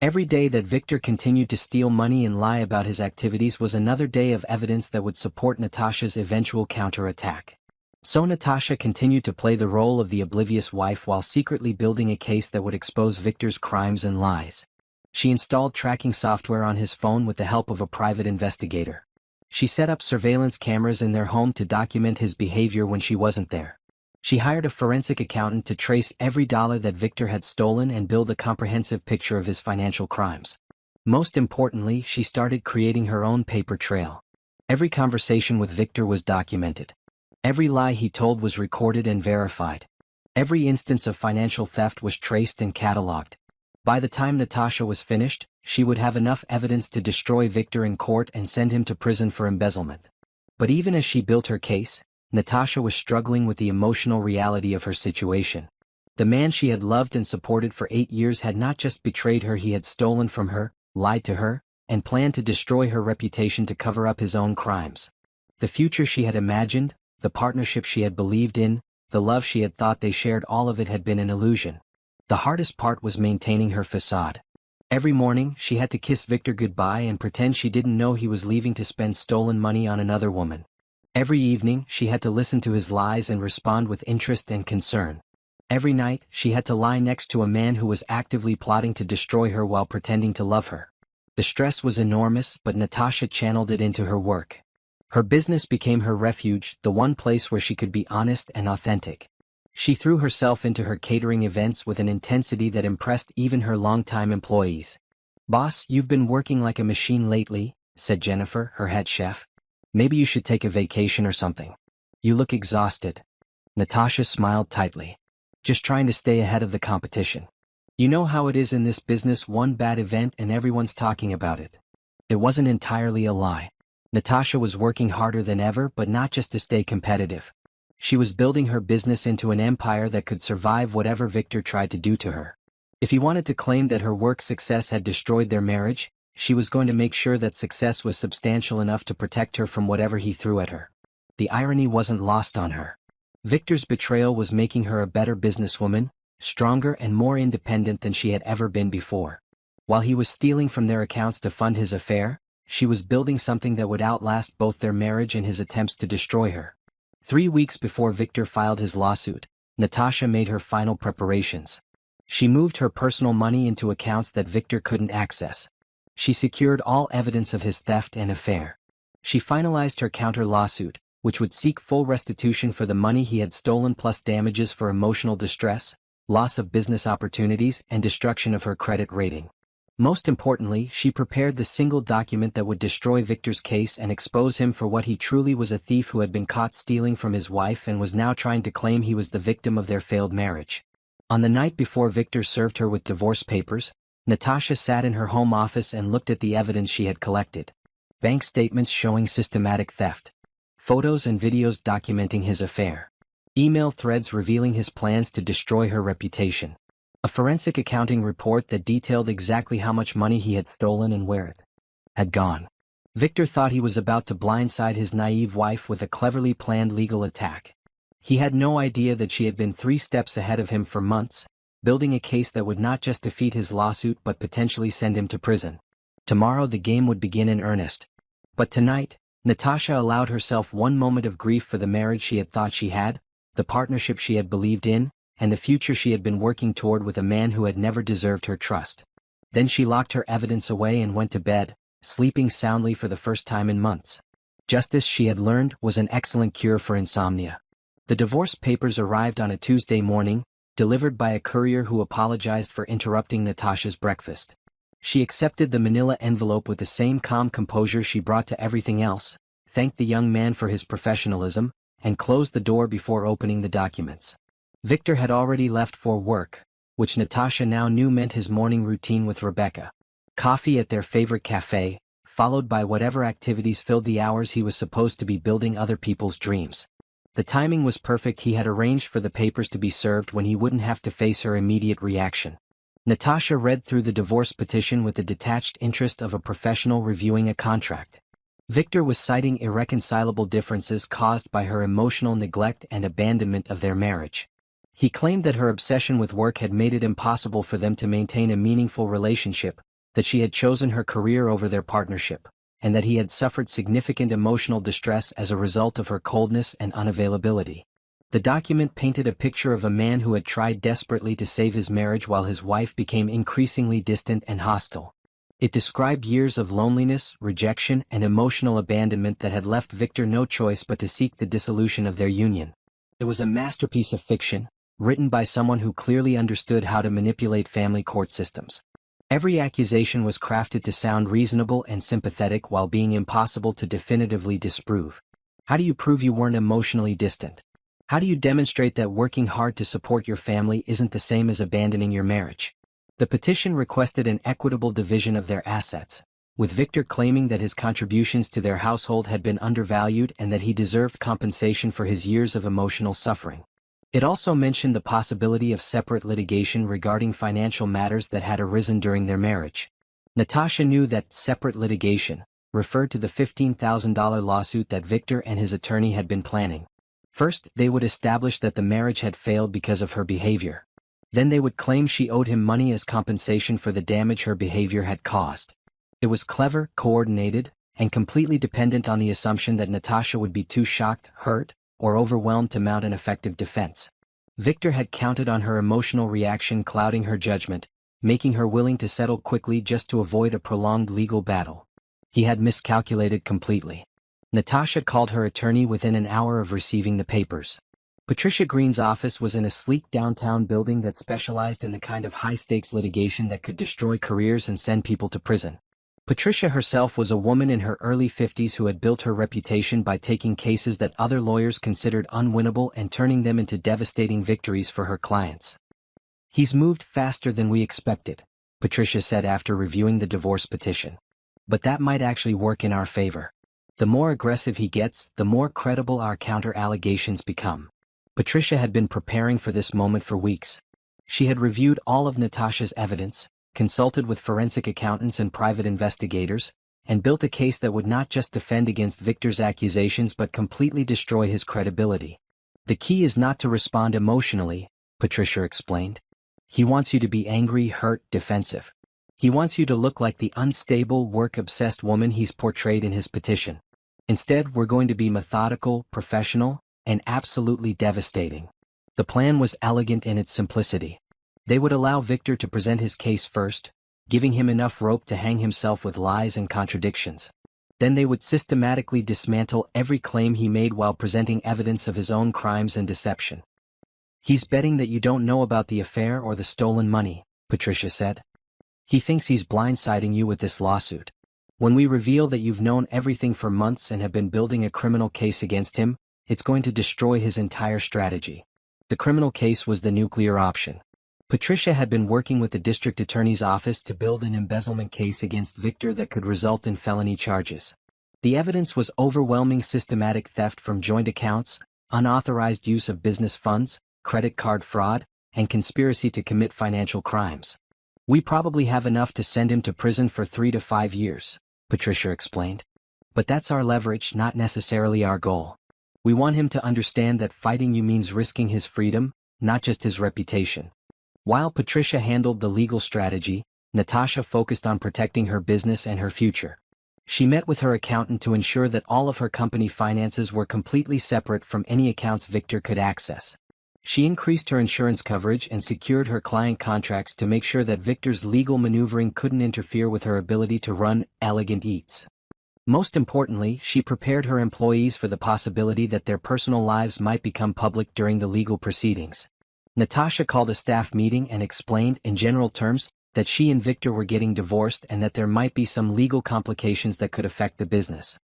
Every day that Victor continued to steal money and lie about his activities was another day of evidence that would support Natasha's eventual counterattack. So Natasha continued to play the role of the oblivious wife while secretly building a case that would expose Victor's crimes and lies. She installed tracking software on his phone with the help of a private investigator. She set up surveillance cameras in their home to document his behavior when she wasn't there. She hired a forensic accountant to trace every dollar that Victor had stolen and build a comprehensive picture of his financial crimes. Most importantly, she started creating her own paper trail. Every conversation with Victor was documented. Every lie he told was recorded and verified. Every instance of financial theft was traced and cataloged. By the time Natasha was finished, she would have enough evidence to destroy Victor in court and send him to prison for embezzlement. But even as she built her case, Natasha was struggling with the emotional reality of her situation. The man she had loved and supported for 8 years had not just betrayed her, he had stolen from her, lied to her, and planned to destroy her reputation to cover up his own crimes. The future she had imagined, the partnership she had believed in, the love she had thought they shared, all of it had been an illusion. The hardest part was maintaining her facade. Every morning, she had to kiss Victor goodbye and pretend she didn't know he was leaving to spend stolen money on another woman. Every evening, she had to listen to his lies and respond with interest and concern. Every night, she had to lie next to a man who was actively plotting to destroy her while pretending to love her. The stress was enormous, but Natasha channeled it into her work. Her business became her refuge, the one place where she could be honest and authentic. She threw herself into her catering events with an intensity that impressed even her longtime employees. "Boss, you've been working like a machine lately," said Jennifer, her head chef. "Maybe you should take a vacation or something. You look exhausted." Natasha smiled tightly. "Just trying to stay ahead of the competition. You know how it is in this business, one bad event and everyone's talking about it." It wasn't entirely a lie. Natasha was working harder than ever, but not just to stay competitive. She was building her business into an empire that could survive whatever Victor tried to do to her. If he wanted to claim that her work success had destroyed their marriage, she was going to make sure that success was substantial enough to protect her from whatever he threw at her. The irony wasn't lost on her. Victor's betrayal was making her a better businesswoman, stronger and more independent than she had ever been before. While he was stealing from their accounts to fund his affair, she was building something that would outlast both their marriage and his attempts to destroy her. 3 weeks before Victor filed his lawsuit, Natasha made her final preparations. She moved her personal money into accounts that Victor couldn't access. She secured all evidence of his theft and affair. She finalized her counter-lawsuit, which would seek full restitution for the money he had stolen plus damages for emotional distress, loss of business opportunities, and destruction of her credit rating. Most importantly, she prepared the single document that would destroy Victor's case and expose him for what he truly was: a thief who had been caught stealing from his wife and was now trying to claim he was the victim of their failed marriage. On the night before Victor served her with divorce papers, Natasha sat in her home office and looked at the evidence she had collected. Bank statements showing systematic theft. Photos and videos documenting his affair. Email threads revealing his plans to destroy her reputation. A forensic accounting report that detailed exactly how much money he had stolen and where it had gone. Victor thought he was about to blindside his naive wife with a cleverly planned legal attack. He had no idea that she had been 3 steps ahead of him for months, building a case that would not just defeat his lawsuit but potentially send him to prison. Tomorrow the game would begin in earnest. But tonight, Natasha allowed herself one moment of grief for the marriage she had thought she had, the partnership she had believed in, and the future she had been working toward with a man who had never deserved her trust. Then she locked her evidence away and went to bed, sleeping soundly for the first time in months. Justice, she had learned, was an excellent cure for insomnia. The divorce papers arrived on a Tuesday morning, delivered by a courier who apologized for interrupting Natasha's breakfast. She accepted the manila envelope with the same calm composure she brought to everything else, thanked the young man for his professionalism, and closed the door before opening the documents. Victor had already left for work, which Natasha now knew meant his morning routine with Rebecca. Coffee at their favorite cafe, followed by whatever activities filled the hours he was supposed to be building other people's dreams. The timing was perfect. He had arranged for the papers to be served when he wouldn't have to face her immediate reaction. Natasha read through the divorce petition with the detached interest of a professional reviewing a contract. Victor was citing irreconcilable differences caused by her emotional neglect and abandonment of their marriage. He claimed that her obsession with work had made it impossible for them to maintain a meaningful relationship, that she had chosen her career over their partnership, and that he had suffered significant emotional distress as a result of her coldness and unavailability. The document painted a picture of a man who had tried desperately to save his marriage while his wife became increasingly distant and hostile. It described years of loneliness, rejection, and emotional abandonment that had left Victor no choice but to seek the dissolution of their union. It was a masterpiece of fiction, written by someone who clearly understood how to manipulate family court systems. Every accusation was crafted to sound reasonable and sympathetic while being impossible to definitively disprove. How do you prove you weren't emotionally distant? How do you demonstrate that working hard to support your family isn't the same as abandoning your marriage? The petition requested an equitable division of their assets, with Victor claiming that his contributions to their household had been undervalued and that he deserved compensation for his years of emotional suffering. It also mentioned the possibility of separate litigation regarding financial matters that had arisen during their marriage. Natasha knew that separate litigation referred to the $15,000 lawsuit that Victor and his attorney had been planning. First, they would establish that the marriage had failed because of her behavior. Then they would claim she owed him money as compensation for the damage her behavior had caused. It was clever, coordinated, and completely dependent on the assumption that Natasha would be too shocked, hurt, or overwhelmed to mount an effective defense. Victor had counted on her emotional reaction clouding her judgment, making her willing to settle quickly just to avoid a prolonged legal battle. He had miscalculated completely. Natasha called her attorney within an hour of receiving the papers. Patricia Green's office was in a sleek downtown building that specialized in the kind of high-stakes litigation that could destroy careers and send people to prison. Patricia herself was a woman in her early 50s who had built her reputation by taking cases that other lawyers considered unwinnable and turning them into devastating victories for her clients. "He's moved faster than we expected," Patricia said after reviewing the divorce petition. "But that might actually work in our favor. The more aggressive he gets, the more credible our counter-allegations become." Patricia had been preparing for this moment for weeks. She had reviewed all of Natasha's evidence, consulted with forensic accountants and private investigators, and built a case that would not just defend against Victor's accusations but completely destroy his credibility. "The key is not to respond emotionally," Patricia explained. "He wants you to be angry, hurt, defensive. He wants you to look like the unstable, work-obsessed woman he's portrayed in his petition. Instead, we're going to be methodical, professional, and absolutely devastating." The plan was elegant in its simplicity. They would allow Victor to present his case first, giving him enough rope to hang himself with lies and contradictions. Then they would systematically dismantle every claim he made while presenting evidence of his own crimes and deception. "He's betting that you don't know about the affair or the stolen money," Patricia said. "He thinks he's blindsiding you with this lawsuit. When we reveal that you've known everything for months and have been building a criminal case against him, it's going to destroy his entire strategy." The criminal case was the nuclear option. Patricia had been working with the district attorney's office to build an embezzlement case against Victor that could result in felony charges. The evidence was overwhelming: systematic theft from joint accounts, unauthorized use of business funds, credit card fraud, and conspiracy to commit financial crimes. We probably have enough to send him to prison for 3 to 5 years, Patricia explained. But that's our leverage, not necessarily our goal. We want him to understand that fighting you means risking his freedom, not just his reputation. While Patricia handled the legal strategy, Natasha focused on protecting her business and her future. She met with her accountant to ensure that all of her company finances were completely separate from any accounts Victor could access. She increased her insurance coverage and secured her client contracts to make sure that Victor's legal maneuvering couldn't interfere with her ability to run Elegant Eats. Most importantly, she prepared her employees for the possibility that their personal lives might become public during the legal proceedings. Natasha called a staff meeting and explained, in general terms, that she and Victor were getting divorced and that there might be some legal complications that could affect the business.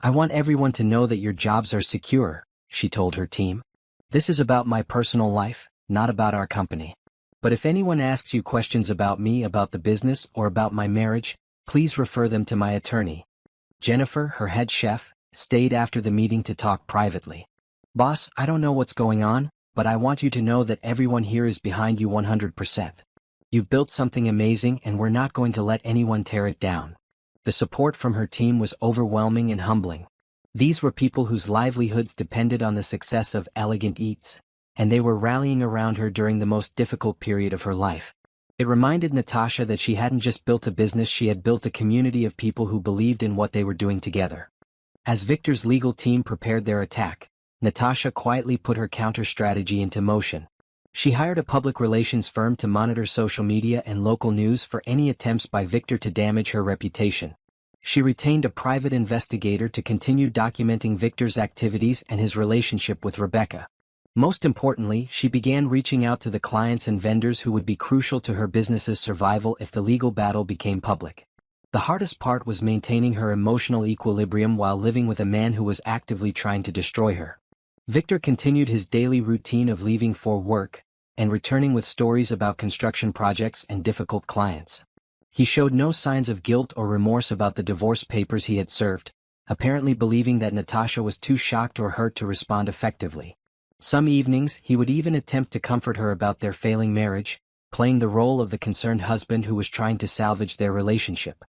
"I want everyone to know that your jobs are secure," she told her team. "This is about my personal life, not about our company. But if anyone asks you questions about me, about the business, or about my marriage, please refer them to my attorney." Jennifer, her head chef, stayed after the meeting to talk privately. "Boss, I don't know what's going on, but I want you to know that everyone here is behind you 100%. You've built something amazing and we're not going to let anyone tear it down." The support from her team was overwhelming and humbling. These were people whose livelihoods depended on the success of Elegant Eats, and they were rallying around her during the most difficult period of her life. It reminded Natasha that she hadn't just built a business, she had built a community of people who believed in what they were doing together. As Victor's legal team prepared their attack, Natasha quietly put her counter-strategy into motion. She hired a public relations firm to monitor social media and local news for any attempts by Victor to damage her reputation. She retained a private investigator to continue documenting Victor's activities and his relationship with Rebecca. Most importantly, she began reaching out to the clients and vendors who would be crucial to her business's survival if the legal battle became public. The hardest part was maintaining her emotional equilibrium while living with a man who was actively trying to destroy her. Victor continued his daily routine of leaving for work and returning with stories about construction projects and difficult clients. He showed no signs of guilt or remorse about the divorce papers he had served, apparently believing that Natasha was too shocked or hurt to respond effectively. Some evenings, he would even attempt to comfort her about their failing marriage, playing the role of the concerned husband who was trying to salvage their relationship.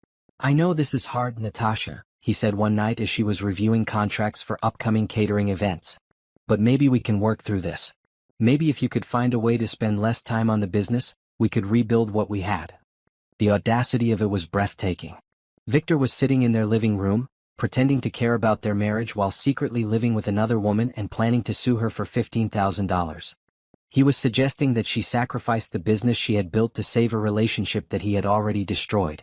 "I know this is hard, Natasha," he said one night as she was reviewing contracts for upcoming catering events. "But maybe we can work through this. Maybe if you could find a way to spend less time on the business, we could rebuild what we had." The audacity of it was breathtaking. Victor was sitting in their living room, pretending to care about their marriage while secretly living with another woman and planning to sue her for $15,000. He was suggesting that she sacrifice the business she had built to save a relationship that he had already destroyed.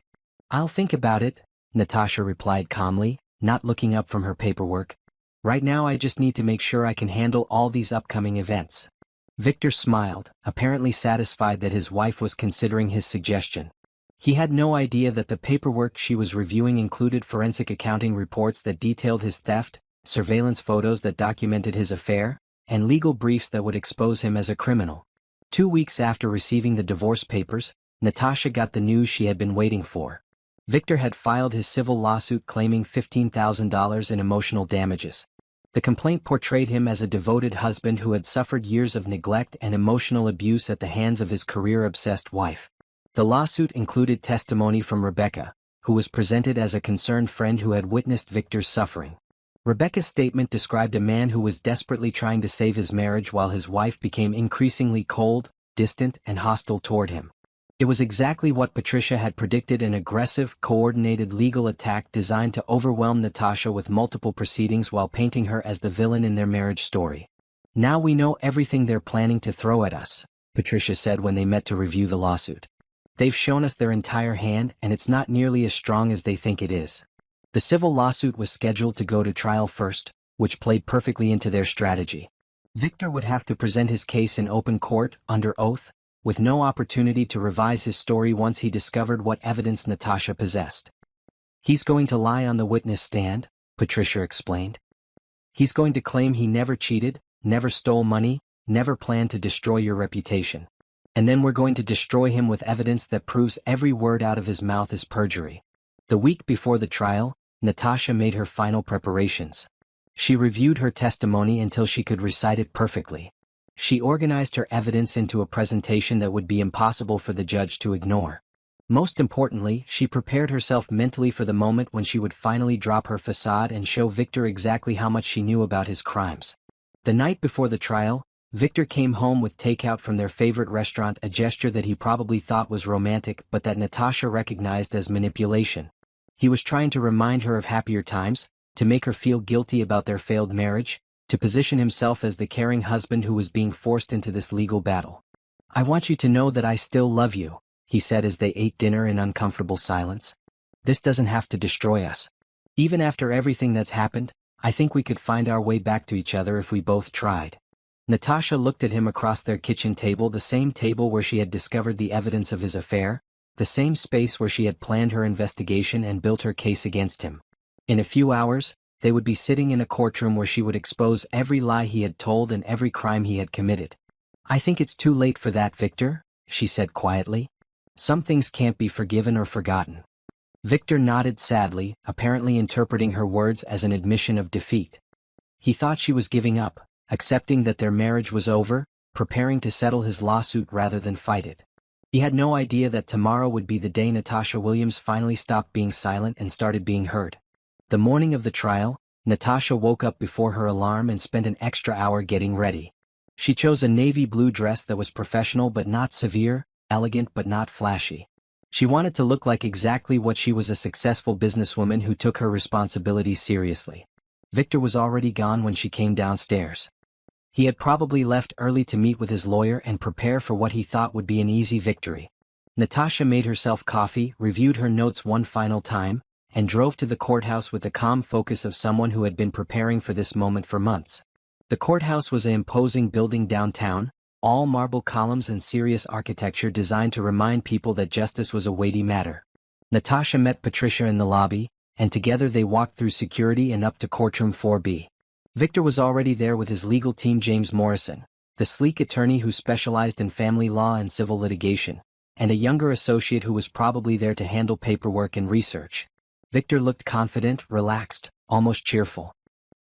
"I'll think about it," Natasha replied calmly, not looking up from her paperwork. "Right now I just need to make sure I can handle all these upcoming events." Victor smiled, apparently satisfied that his wife was considering his suggestion. He had no idea that the paperwork she was reviewing included forensic accounting reports that detailed his theft, surveillance photos that documented his affair, and legal briefs that would expose him as a criminal. 2 weeks after receiving the divorce papers, Natasha got the news she had been waiting for. Victor had filed his civil lawsuit claiming $15,000 in emotional damages. The complaint portrayed him as a devoted husband who had suffered years of neglect and emotional abuse at the hands of his career-obsessed wife. The lawsuit included testimony from Rebecca, who was presented as a concerned friend who had witnessed Victor's suffering. Rebecca's statement described a man who was desperately trying to save his marriage while his wife became increasingly cold, distant, and hostile toward him. It was exactly what Patricia had predicted: an aggressive, coordinated legal attack designed to overwhelm Natasha with multiple proceedings while painting her as the villain in their marriage story. "Now we know everything they're planning to throw at us," Patricia said when they met to review the lawsuit. "They've shown us their entire hand and it's not nearly as strong as they think it is." The civil lawsuit was scheduled to go to trial first, which played perfectly into their strategy. Victor would have to present his case in open court, under oath, with no opportunity to revise his story once he discovered what evidence Natasha possessed. "He's going to lie on the witness stand," Patricia explained. "He's going to claim he never cheated, never stole money, never planned to destroy your reputation. And then we're going to destroy him with evidence that proves every word out of his mouth is perjury." The week before the trial, Natasha made her final preparations. She reviewed her testimony until she could recite it perfectly. She organized her evidence into a presentation that would be impossible for the judge to ignore. Most importantly, she prepared herself mentally for the moment when she would finally drop her facade and show Victor exactly how much she knew about his crimes. The night before the trial, Victor came home with takeout from their favorite restaurant, a gesture that he probably thought was romantic but that Natasha recognized as manipulation. He was trying to remind her of happier times, to make her feel guilty about their failed marriage, to position himself as the caring husband who was being forced into this legal battle. "I want you to know that I still love you," he said as they ate dinner in uncomfortable silence. "This doesn't have to destroy us. Even after everything that's happened, I think we could find our way back to each other if we both tried." Natasha looked at him across their kitchen table, the same table where she had discovered the evidence of his affair, the same space where she had planned her investigation and built her case against him. In a few hours, they would be sitting in a courtroom where she would expose every lie he had told and every crime he had committed. "I think it's too late for that, Victor," she said quietly. "Some things can't be forgiven or forgotten." Victor nodded sadly, apparently interpreting her words as an admission of defeat. He thought she was giving up, accepting that their marriage was over, preparing to settle his lawsuit rather than fight it. He had no idea that tomorrow would be the day Natasha Williams finally stopped being silent and started being heard. The morning of the trial, Natasha woke up before her alarm and spent an extra hour getting ready. She chose a navy blue dress that was professional but not severe, elegant but not flashy. She wanted to look like exactly what she was, a successful businesswoman who took her responsibilities seriously. Victor was already gone when she came downstairs. He had probably left early to meet with his lawyer and prepare for what he thought would be an easy victory. Natasha made herself coffee, reviewed her notes one final time, and drove to the courthouse with the calm focus of someone who had been preparing for this moment for months. The courthouse was an imposing building downtown, all marble columns and serious architecture designed to remind people that justice was a weighty matter. Natasha met Patricia in the lobby, and together they walked through security and up to courtroom 4B. Victor was already there with his legal team, James Morrison, the sleek attorney who specialized in family law and civil litigation, and a younger associate who was probably there to handle paperwork and research. Victor looked confident, relaxed, almost cheerful.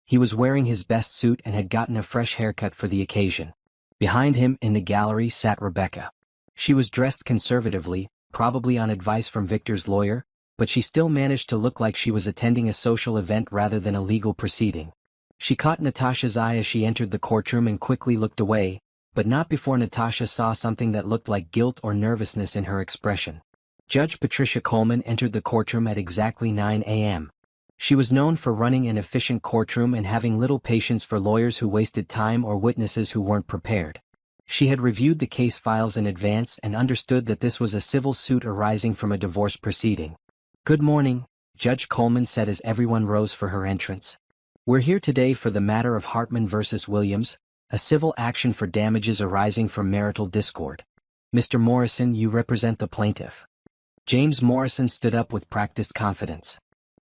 He was wearing his best suit and had gotten a fresh haircut for the occasion. Behind him, in the gallery, sat Rebecca. She was dressed conservatively, probably on advice from Victor's lawyer, but she still managed to look like she was attending a social event rather than a legal proceeding. She caught Natasha's eye as she entered the courtroom and quickly looked away, but not before Natasha saw something that looked like guilt or nervousness in her expression. Judge Patricia Coleman entered the courtroom at exactly 9 a.m. She was known for running an efficient courtroom and having little patience for lawyers who wasted time or witnesses who weren't prepared. She had reviewed the case files in advance and understood that this was a civil suit arising from a divorce proceeding. "Good morning," Judge Coleman said as everyone rose for her entrance. "We're here today for the matter of Hartman versus Williams, a civil action for damages arising from marital discord. Mr. Morrison, you represent the plaintiff." James Morrison stood up with practiced confidence.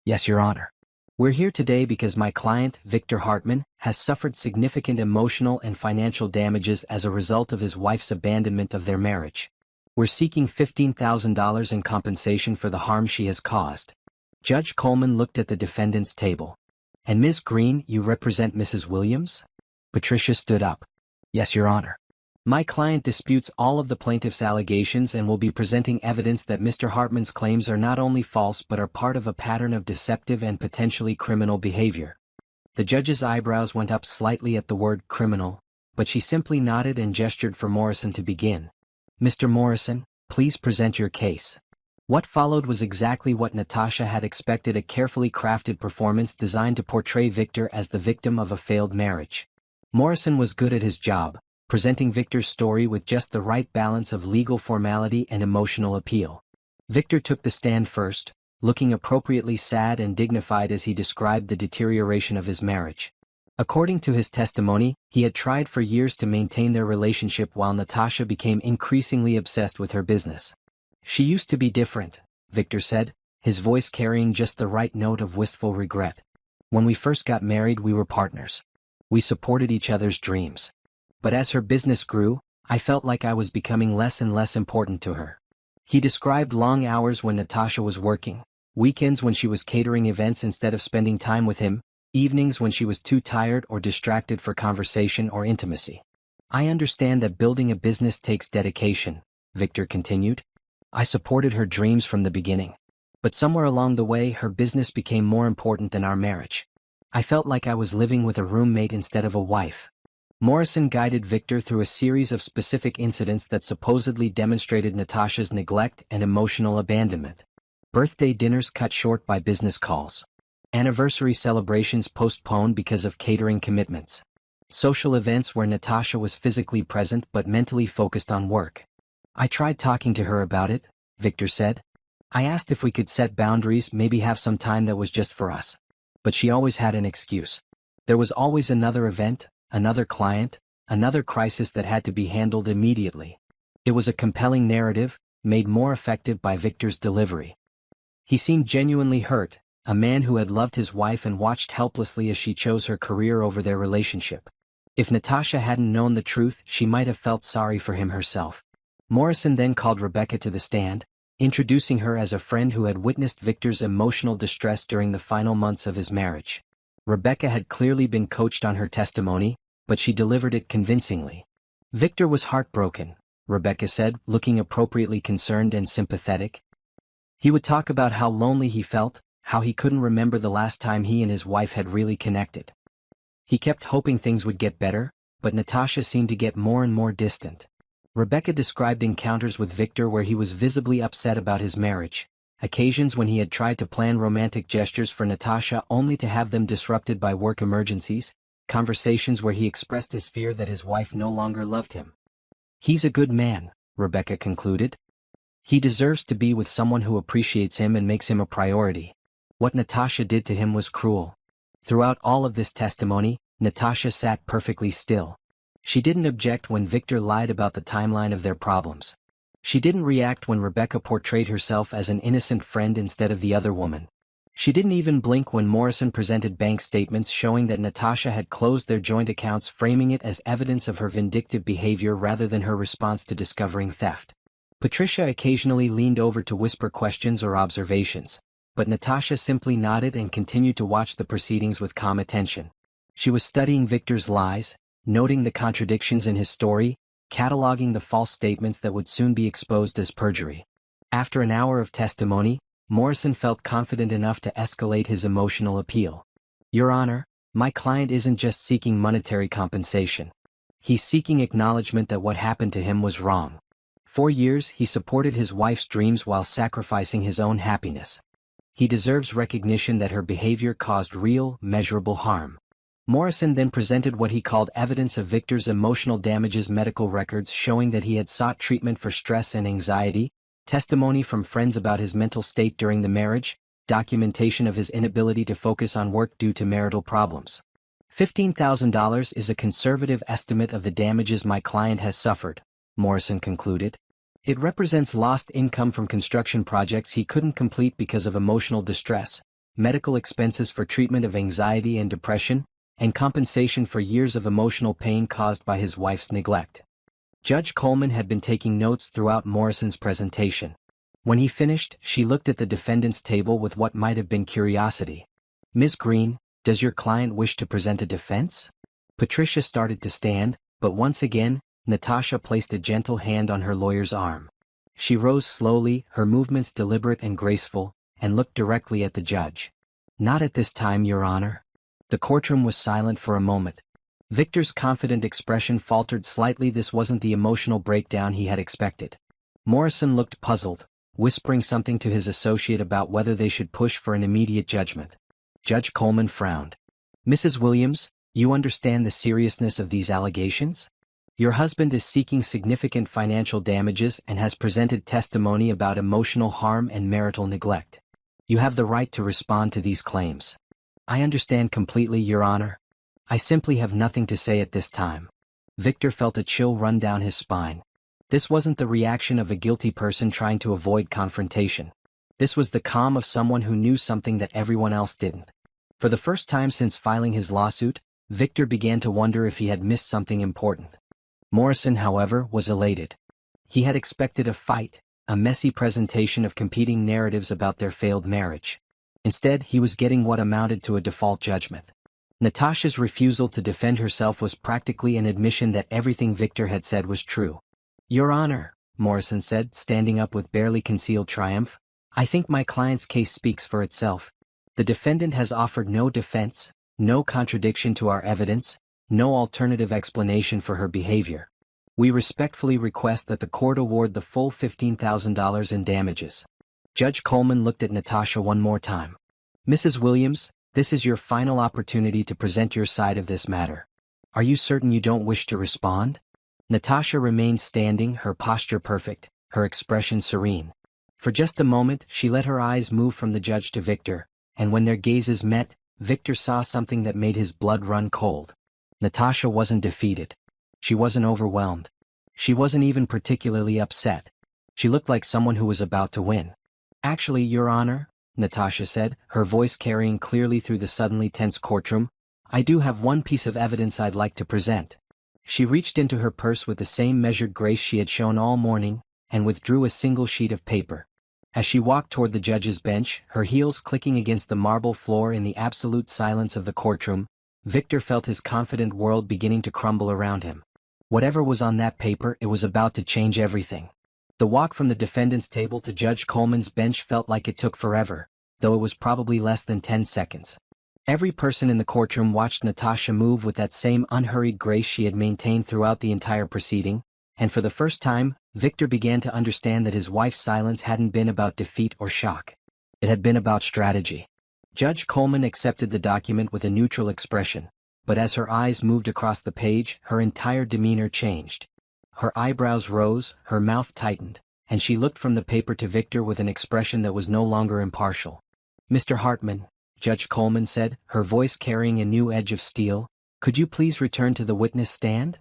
"Yes, Your Honor. We're here today because my client, Victor Hartman, has suffered significant emotional and financial damages as a result of his wife's abandonment of their marriage. We're seeking $15,000 in compensation for the harm she has caused." Judge Coleman looked at the defendant's table. "And Ms. Green, you represent Mrs. Williams?" Patricia stood up. "Yes, Your Honor. My client disputes all of the plaintiff's allegations and will be presenting evidence that Mr. Hartman's claims are not only false but are part of a pattern of deceptive and potentially criminal behavior." The judge's eyebrows went up slightly at the word criminal, but she simply nodded and gestured for Morrison to begin. "Mr. Morrison, please present your case." What followed was exactly what Natasha had expected, a carefully crafted performance designed to portray Victor as the victim of a failed marriage. Morrison was good at his job, presenting Victor's story with just the right balance of legal formality and emotional appeal. Victor took the stand first, looking appropriately sad and dignified as he described the deterioration of his marriage. According to his testimony, he had tried for years to maintain their relationship while Natasha became increasingly obsessed with her business. "She used to be different," Victor said, his voice carrying just the right note of wistful regret. "When we first got married, we were partners. We supported each other's dreams. But as her business grew, I felt like I was becoming less and less important to her." He described long hours when Natasha was working, weekends when she was catering events instead of spending time with him, evenings when she was too tired or distracted for conversation or intimacy. I understand that building a business takes dedication, Victor continued. I supported her dreams from the beginning. But somewhere along the way her business became more important than our marriage. I felt like I was living with a roommate instead of a wife. Morrison guided Victor through a series of specific incidents that supposedly demonstrated Natasha's neglect and emotional abandonment. Birthday dinners cut short by business calls. Anniversary celebrations postponed because of catering commitments. Social events where Natasha was physically present but mentally focused on work. I tried talking to her about it, Victor said. I asked if we could set boundaries, maybe have some time that was just for us. But she always had an excuse. There was always another event, another client, another crisis that had to be handled immediately. It was a compelling narrative, made more effective by Victor's delivery. He seemed genuinely hurt, a man who had loved his wife and watched helplessly as she chose her career over their relationship. If Natasha hadn't known the truth, she might have felt sorry for him herself. Morrison then called Rebecca to the stand, introducing her as a friend who had witnessed Victor's emotional distress during the final months of his marriage. Rebecca had clearly been coached on her testimony, but she delivered it convincingly. Victor was heartbroken, Rebecca said, looking appropriately concerned and sympathetic. He would talk about how lonely he felt, how he couldn't remember the last time he and his wife had really connected. He kept hoping things would get better, but Natasha seemed to get more and more distant. Rebecca described encounters with Victor where he was visibly upset about his marriage, occasions when he had tried to plan romantic gestures for Natasha only to have them disrupted by work emergencies, conversations where he expressed his fear that his wife no longer loved him. He's a good man, Rebecca concluded. He deserves to be with someone who appreciates him and makes him a priority. What Natasha did to him was cruel. Throughout all of this testimony, Natasha sat perfectly still. She didn't object when Victor lied about the timeline of their problems. She didn't react when Rebecca portrayed herself as an innocent friend instead of the other woman. She didn't even blink when Morrison presented bank statements showing that Natasha had closed their joint accounts, framing it as evidence of her vindictive behavior rather than her response to discovering theft. Patricia occasionally leaned over to whisper questions or observations, but Natasha simply nodded and continued to watch the proceedings with calm attention. She was studying Victor's lies, noting the contradictions in his story, cataloging the false statements that would soon be exposed as perjury. After an hour of testimony, Morrison felt confident enough to escalate his emotional appeal. Your Honor, my client isn't just seeking monetary compensation. He's seeking acknowledgement that what happened to him was wrong. For years he supported his wife's dreams while sacrificing his own happiness. He deserves recognition that her behavior caused real, measurable harm. Morrison then presented what he called evidence of Victor's emotional damages, medical records showing that he had sought treatment for stress and anxiety, testimony from friends about his mental state during the marriage, documentation of his inability to focus on work due to marital problems. $15,000 is a conservative estimate of the damages my client has suffered, Morrison concluded. It represents lost income from construction projects he couldn't complete because of emotional distress, medical expenses for treatment of anxiety and depression, and compensation for years of emotional pain caused by his wife's neglect. Judge Coleman had been taking notes throughout Morrison's presentation. When he finished, she looked at the defendant's table with what might have been curiosity. Ms. Green, does your client wish to present a defense? Patricia started to stand, but once again, Natasha placed a gentle hand on her lawyer's arm. She rose slowly, her movements deliberate and graceful, and looked directly at the judge. Not at this time, Your Honor. The courtroom was silent for a moment. Victor's confident expression faltered slightly. This wasn't the emotional breakdown he had expected. Morrison looked puzzled, whispering something to his associate about whether they should push for an immediate judgment. Judge Coleman frowned. Mrs. Williams, you understand the seriousness of these allegations? Your husband is seeking significant financial damages and has presented testimony about emotional harm and marital neglect. You have the right to respond to these claims. I understand completely, Your Honor. I simply have nothing to say at this time. Victor felt a chill run down his spine. This wasn't the reaction of a guilty person trying to avoid confrontation. This was the calm of someone who knew something that everyone else didn't. For the first time since filing his lawsuit, Victor began to wonder if he had missed something important. Morrison, however, was elated. He had expected a fight, a messy presentation of competing narratives about their failed marriage. Instead, he was getting what amounted to a default judgment. Natasha's refusal to defend herself was practically an admission that everything Victor had said was true. "Your Honor," Morrison said, standing up with barely concealed triumph, "I think my client's case speaks for itself. The defendant has offered no defense, no contradiction to our evidence, no alternative explanation for her behavior. We respectfully request that the court award the full $15,000 in damages." Judge Coleman looked at Natasha one more time. "Mrs. Williams, this is your final opportunity to present your side of this matter. Are you certain you don't wish to respond?" Natasha remained standing, her posture perfect, her expression serene. For just a moment, she let her eyes move from the judge to Victor, and when their gazes met, Victor saw something that made his blood run cold. Natasha wasn't defeated. She wasn't overwhelmed. She wasn't even particularly upset. She looked like someone who was about to win. "Actually, Your Honor," Natasha said, her voice carrying clearly through the suddenly tense courtroom, "I do have one piece of evidence I'd like to present." She reached into her purse with the same measured grace she had shown all morning, and withdrew a single sheet of paper. As she walked toward the judge's bench, her heels clicking against the marble floor in the absolute silence of the courtroom, Victor felt his confident world beginning to crumble around him. Whatever was on that paper, it was about to change everything. The walk from the defendant's table to Judge Coleman's bench felt like it took forever, though it was probably less than 10 seconds. Every person in the courtroom watched Natasha move with that same unhurried grace she had maintained throughout the entire proceeding, and for the first time, Victor began to understand that his wife's silence hadn't been about defeat or shock. It had been about strategy. Judge Coleman accepted the document with a neutral expression, but as her eyes moved across the page, her entire demeanor changed. Her eyebrows rose, her mouth tightened, and she looked from the paper to Victor with an expression that was no longer impartial. "Mr. Hartman," Judge Coleman said, her voice carrying a new edge of steel, "could you please return to the witness stand?"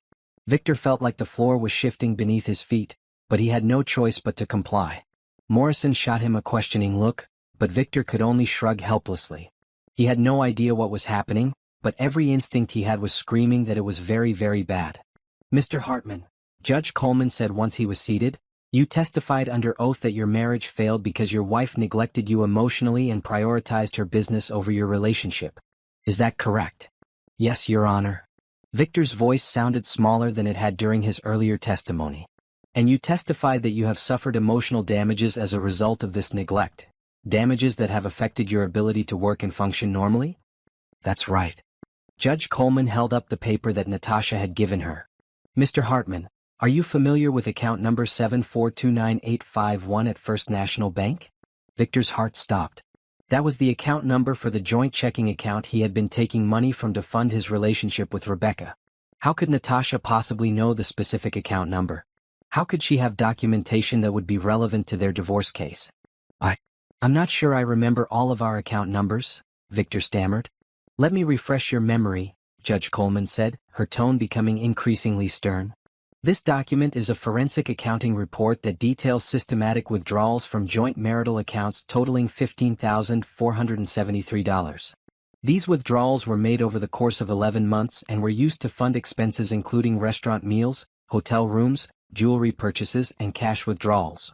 Victor felt like the floor was shifting beneath his feet, but he had no choice but to comply. Morrison shot him a questioning look, but Victor could only shrug helplessly. He had no idea what was happening, but every instinct he had was screaming that it was very, very bad. "Mr. Hartman," Judge Coleman said once he was seated, "you testified under oath that your marriage failed because your wife neglected you emotionally and prioritized her business over your relationship. Is that correct?" "Yes, Your Honor." Victor's voice sounded smaller than it had during his earlier testimony. "And you testified that you have suffered emotional damages as a result of this neglect, damages that have affected your ability to work and function normally?" "That's right." Judge Coleman held up the paper that Natasha had given her. "Mr. Hartman, are you familiar with account number 7429851 at First National Bank?" Victor's heart stopped. That was the account number for the joint checking account he had been taking money from to fund his relationship with Rebecca. How could Natasha possibly know the specific account number? How could she have documentation that would be relevant to their divorce case? I'm not sure I remember all of our account numbers," Victor stammered. "Let me refresh your memory," Judge Coleman said, her tone becoming increasingly stern. "This document is a forensic accounting report that details systematic withdrawals from joint marital accounts totaling $15,473. These withdrawals were made over the course of 11 months and were used to fund expenses including restaurant meals, hotel rooms, jewelry purchases, and cash withdrawals."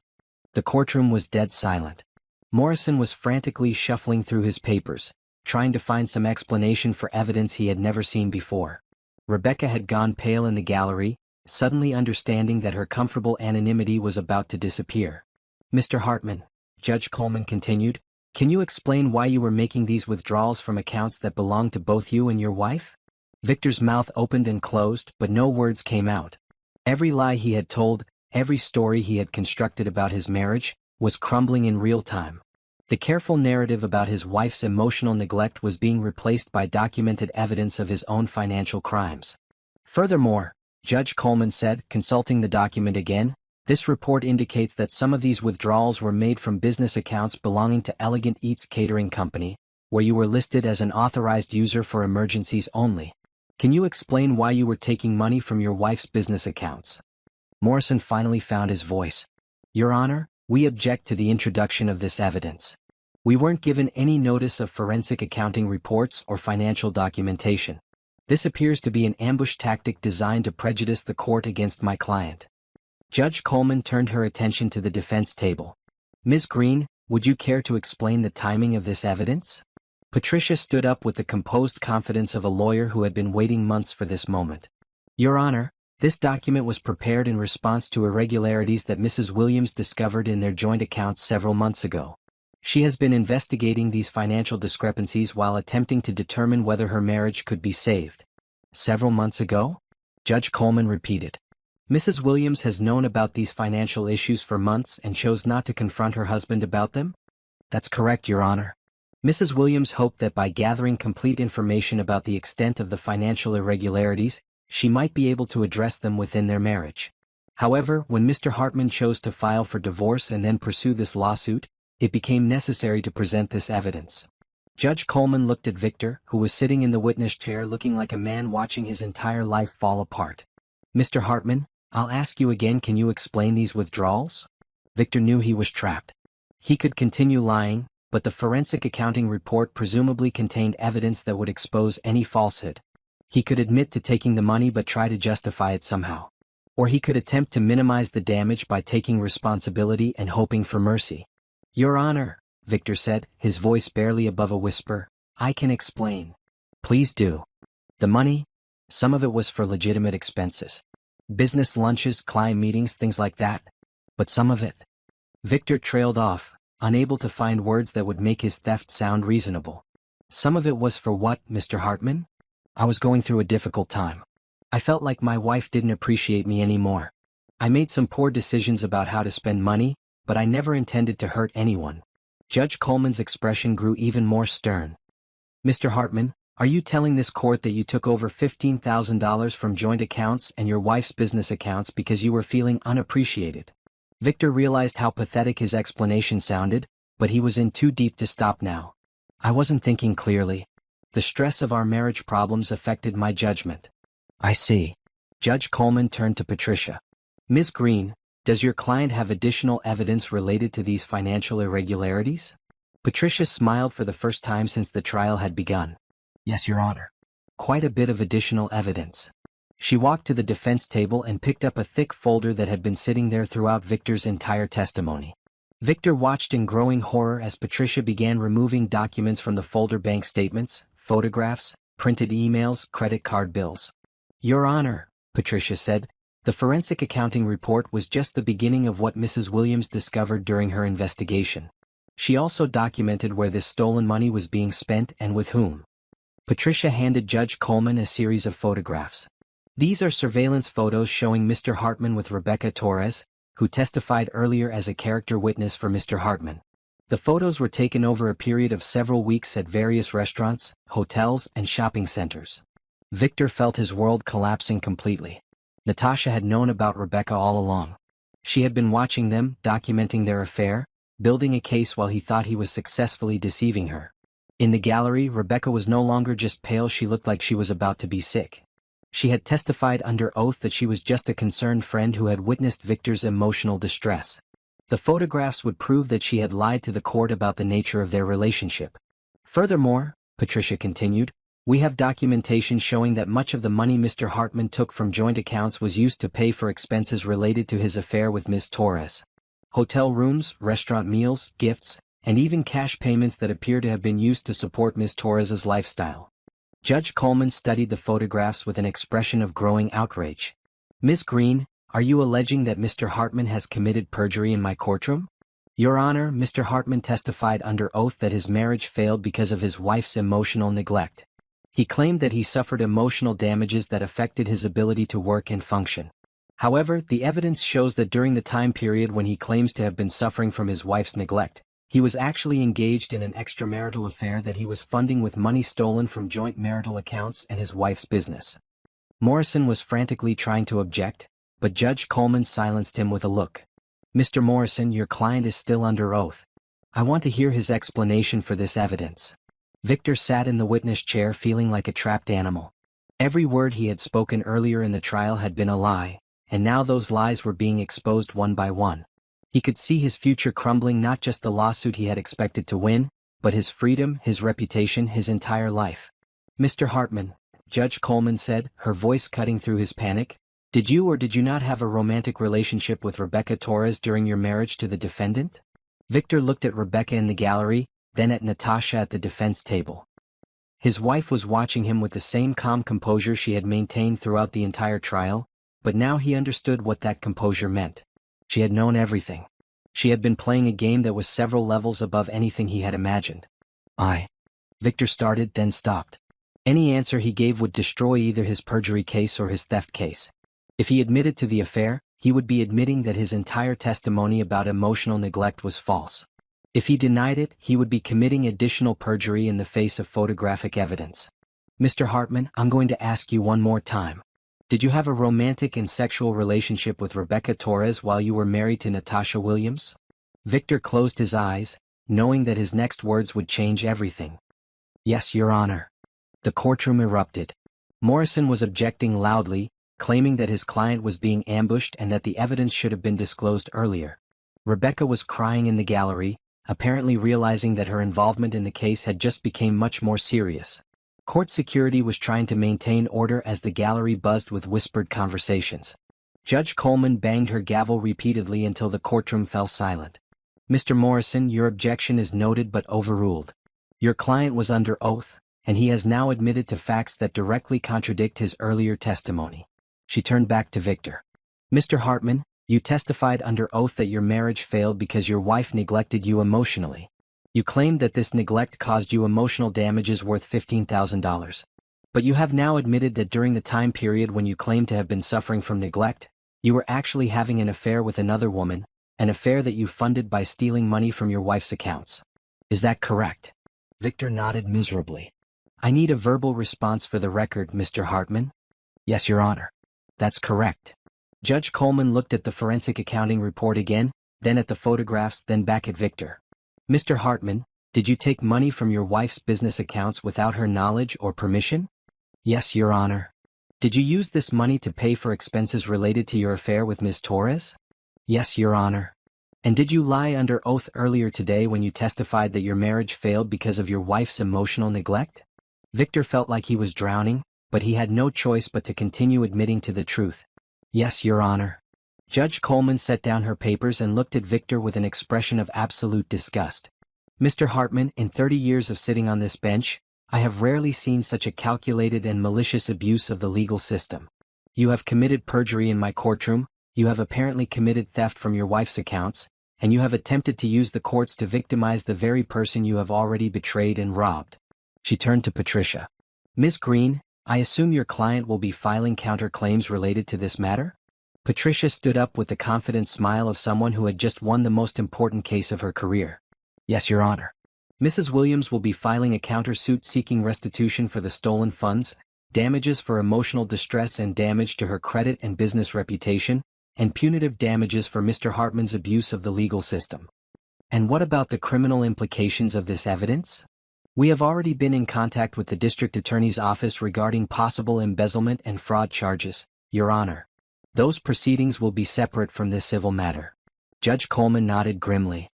The courtroom was dead silent. Morrison was frantically shuffling through his papers, trying to find some explanation for evidence he had never seen before. Rebecca had gone pale in the gallery, suddenly understanding that her comfortable anonymity was about to disappear. "Mr. Hartman," Judge Coleman continued, "can you explain why you were making these withdrawals from accounts that belonged to both you and your wife?" Victor's mouth opened and closed, but no words came out. Every lie he had told, every story he had constructed about his marriage, was crumbling in real time. The careful narrative about his wife's emotional neglect was being replaced by documented evidence of his own financial crimes. "Furthermore," Judge Coleman said, consulting the document again, "this report indicates that some of these withdrawals were made from business accounts belonging to Elegant Eats Catering Company, where you were listed as an authorized user for emergencies only. Can you explain why you were taking money from your wife's business accounts?" Morrison finally found his voice. "Your Honor, we object to the introduction of this evidence. We weren't given any notice of forensic accounting reports or financial documentation. This appears to be an ambush tactic designed to prejudice the court against my client." Judge Coleman turned her attention to the defense table. "Ms. Green, would you care to explain the timing of this evidence?" Patricia stood up with the composed confidence of a lawyer who had been waiting months for this moment. Your Honor, this document was prepared in response to irregularities that Mrs. Williams discovered in their joint accounts several months ago. She has been investigating these financial discrepancies while attempting to determine whether her marriage could be saved. Several months ago? Judge Coleman repeated. Mrs. Williams has known about these financial issues for months and chose not to confront her husband about them? That's correct, Your Honor. Mrs. Williams hoped that by gathering complete information about the extent of the financial irregularities, she might be able to address them within their marriage. However, when Mr. Hartman chose to file for divorce and then pursue this lawsuit, it became necessary to present this evidence. Judge Coleman looked at Victor, who was sitting in the witness chair looking like a man watching his entire life fall apart. Mr. Hartman, I'll ask you again, can you explain these withdrawals? Victor knew he was trapped. He could continue lying, but the forensic accounting report presumably contained evidence that would expose any falsehood. He could admit to taking the money but try to justify it somehow. Or he could attempt to minimize the damage by taking responsibility and hoping for mercy. Your Honor, Victor said, his voice barely above a whisper, I can explain. Please do. The money? Some of it was for legitimate expenses. Business lunches, client meetings, things like that. But some of it. Victor trailed off, unable to find words that would make his theft sound reasonable. Some of it was for what, Mr. Hartman? I was going through a difficult time. I felt like my wife didn't appreciate me anymore. I made some poor decisions about how to spend money, but I never intended to hurt anyone. Judge Coleman's expression grew even more stern. Mr. Hartman, are you telling this court that you took over $15,000 from joint accounts and your wife's business accounts because you were feeling unappreciated? Victor realized how pathetic his explanation sounded, but he was in too deep to stop now. I wasn't thinking clearly. The stress of our marriage problems affected my judgment. I see. Judge Coleman turned to Patricia. Ms. Green, does your client have additional evidence related to these financial irregularities? Patricia smiled for the first time since the trial had begun. Yes, Your Honor. Quite a bit of additional evidence. She walked to the defense table and picked up a thick folder that had been sitting there throughout Victor's entire testimony. Victor watched in growing horror as Patricia began removing documents from the folder: bank statements, photographs, printed emails, credit card bills. Your Honor, Patricia said, the forensic accounting report was just the beginning of what Mrs. Williams discovered during her investigation. She also documented where this stolen money was being spent and with whom. Patricia handed Judge Coleman a series of photographs. These are surveillance photos showing Mr. Hartman with Rebecca Torres, who testified earlier as a character witness for Mr. Hartman. The photos were taken over a period of several weeks at various restaurants, hotels, and shopping centers. Victor felt his world collapsing completely. Natasha had known about Rebecca all along. She had been watching them, documenting their affair, building a case while he thought he was successfully deceiving her. In the gallery, Rebecca was no longer just pale, she looked like she was about to be sick. She had testified under oath that she was just a concerned friend who had witnessed Victor's emotional distress. The photographs would prove that she had lied to the court about the nature of their relationship. Furthermore, Patricia continued, we have documentation showing that much of the money Mr. Hartman took from joint accounts was used to pay for expenses related to his affair with Ms. Torres. Hotel rooms, restaurant meals, gifts, and even cash payments that appear to have been used to support Ms. Torres's lifestyle. Judge Coleman studied the photographs with an expression of growing outrage. Ms. Green, are you alleging that Mr. Hartman has committed perjury in my courtroom? Your Honor, Mr. Hartman testified under oath that his marriage failed because of his wife's emotional neglect. He claimed that he suffered emotional damages that affected his ability to work and function. However, the evidence shows that during the time period when he claims to have been suffering from his wife's neglect, he was actually engaged in an extramarital affair that he was funding with money stolen from joint marital accounts and his wife's business. Morrison was frantically trying to object, but Judge Coleman silenced him with a look. Mr. Morrison, your client is still under oath. I want to hear his explanation for this evidence. Victor sat in the witness chair feeling like a trapped animal. Every word he had spoken earlier in the trial had been a lie, and now those lies were being exposed one by one. He could see his future crumbling, not just the lawsuit he had expected to win, but his freedom, his reputation, his entire life. Mr. Hartman, Judge Coleman said, her voice cutting through his panic, did you or did you not have a romantic relationship with Rebecca Torres during your marriage to the defendant? Victor looked at Rebecca in the gallery, then at Natasha at the defense table. His wife was watching him with the same calm composure she had maintained throughout the entire trial, but now he understood what that composure meant. She had known everything. She had been playing a game that was several levels above anything he had imagined. Victor started, then stopped. Any answer he gave would destroy either his perjury case or his theft case. If he admitted to the affair, he would be admitting that his entire testimony about emotional neglect was false. If he denied it, he would be committing additional perjury in the face of photographic evidence. Mr. Hartman, I'm going to ask you one more time. Did you have a romantic and sexual relationship with Rebecca Torres while you were married to Natasha Williams? Victor closed his eyes, knowing that his next words would change everything. Yes, Your Honor. The courtroom erupted. Morrison was objecting loudly, claiming that his client was being ambushed and that the evidence should have been disclosed earlier. Rebecca was crying in the gallery, apparently realizing that her involvement in the case had just become much more serious. Court security was trying to maintain order as the gallery buzzed with whispered conversations. Judge Coleman banged her gavel repeatedly until the courtroom fell silent. Mr. Morrison, your objection is noted but overruled. Your client was under oath, and he has now admitted to facts that directly contradict his earlier testimony. She turned back to Victor. Mr. Hartman, you testified under oath that your marriage failed because your wife neglected you emotionally. You claimed that this neglect caused you emotional damages worth $15,000. But you have now admitted that during the time period when you claimed to have been suffering from neglect, you were actually having an affair with another woman, an affair that you funded by stealing money from your wife's accounts. Is that correct? Victor nodded miserably. I need a verbal response for the record, Mr. Hartman. Yes, Your Honor. That's correct. Judge Coleman looked at the forensic accounting report again, then at the photographs, then back at Victor. Mr. Hartman, did you take money from your wife's business accounts without her knowledge or permission? Yes, Your Honor. Did you use this money to pay for expenses related to your affair with Ms. Torres? Yes, Your Honor. And did you lie under oath earlier today when you testified that your marriage failed because of your wife's emotional neglect? Victor felt like he was drowning, but he had no choice but to continue admitting to the truth. Yes, Your Honor. Judge Coleman set down her papers and looked at Victor with an expression of absolute disgust. Mr. Hartman, in 30 years of sitting on this bench, I have rarely seen such a calculated and malicious abuse of the legal system. You have committed perjury in my courtroom, you have apparently committed theft from your wife's accounts, and you have attempted to use the courts to victimize the very person you have already betrayed and robbed. She turned to Patricia. Ms. Green, I assume your client will be filing counterclaims related to this matter? Patricia stood up with the confident smile of someone who had just won the most important case of her career. Yes, Your Honor. Mrs. Williams will be filing a countersuit seeking restitution for the stolen funds, damages for emotional distress and damage to her credit and business reputation, and punitive damages for Mr. Hartman's abuse of the legal system. And what about the criminal implications of this evidence? We have already been in contact with the District Attorney's Office regarding possible embezzlement and fraud charges, Your Honor. Those proceedings will be separate from this civil matter. Judge Coleman nodded grimly.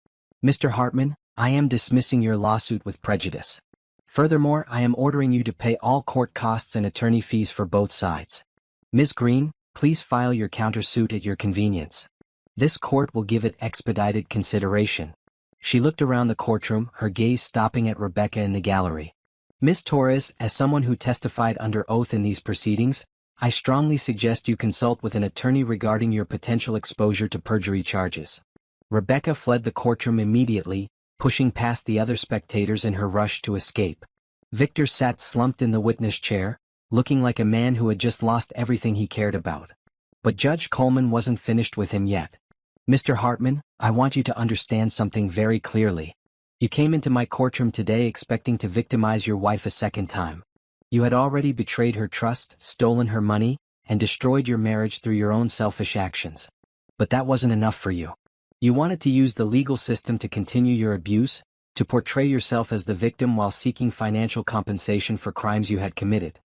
Mr. Hartman, I am dismissing your lawsuit with prejudice. Furthermore, I am ordering you to pay all court costs and attorney fees for both sides. Ms. Green, please file your countersuit at your convenience. This court will give it expedited consideration. She looked around the courtroom, her gaze stopping at Rebecca in the gallery. Ms. Torres, as someone who testified under oath in these proceedings, I strongly suggest you consult with an attorney regarding your potential exposure to perjury charges. Rebecca fled the courtroom immediately, pushing past the other spectators in her rush to escape. Victor sat slumped in the witness chair, looking like a man who had just lost everything he cared about. But Judge Coleman wasn't finished with him yet. Mr. Hartman, I want you to understand something very clearly. You came into my courtroom today expecting to victimize your wife a second time. You had already betrayed her trust, stolen her money, and destroyed your marriage through your own selfish actions. But that wasn't enough for you. You wanted to use the legal system to continue your abuse, to portray yourself as the victim while seeking financial compensation for crimes you had committed.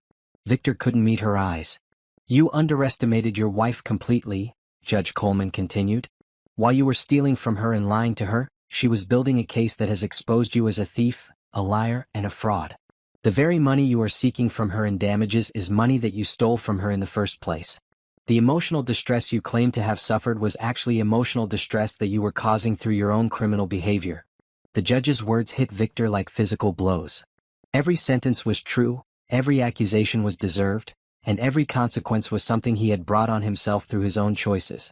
Victor couldn't meet her eyes. You underestimated your wife completely, Judge Coleman continued. While you were stealing from her and lying to her, she was building a case that has exposed you as a thief, a liar, and a fraud. The very money you are seeking from her in damages is money that you stole from her in the first place. The emotional distress you claim to have suffered was actually emotional distress that you were causing through your own criminal behavior. The judge's words hit Victor like physical blows. Every sentence was true, every accusation was deserved, and every consequence was something he had brought on himself through his own choices.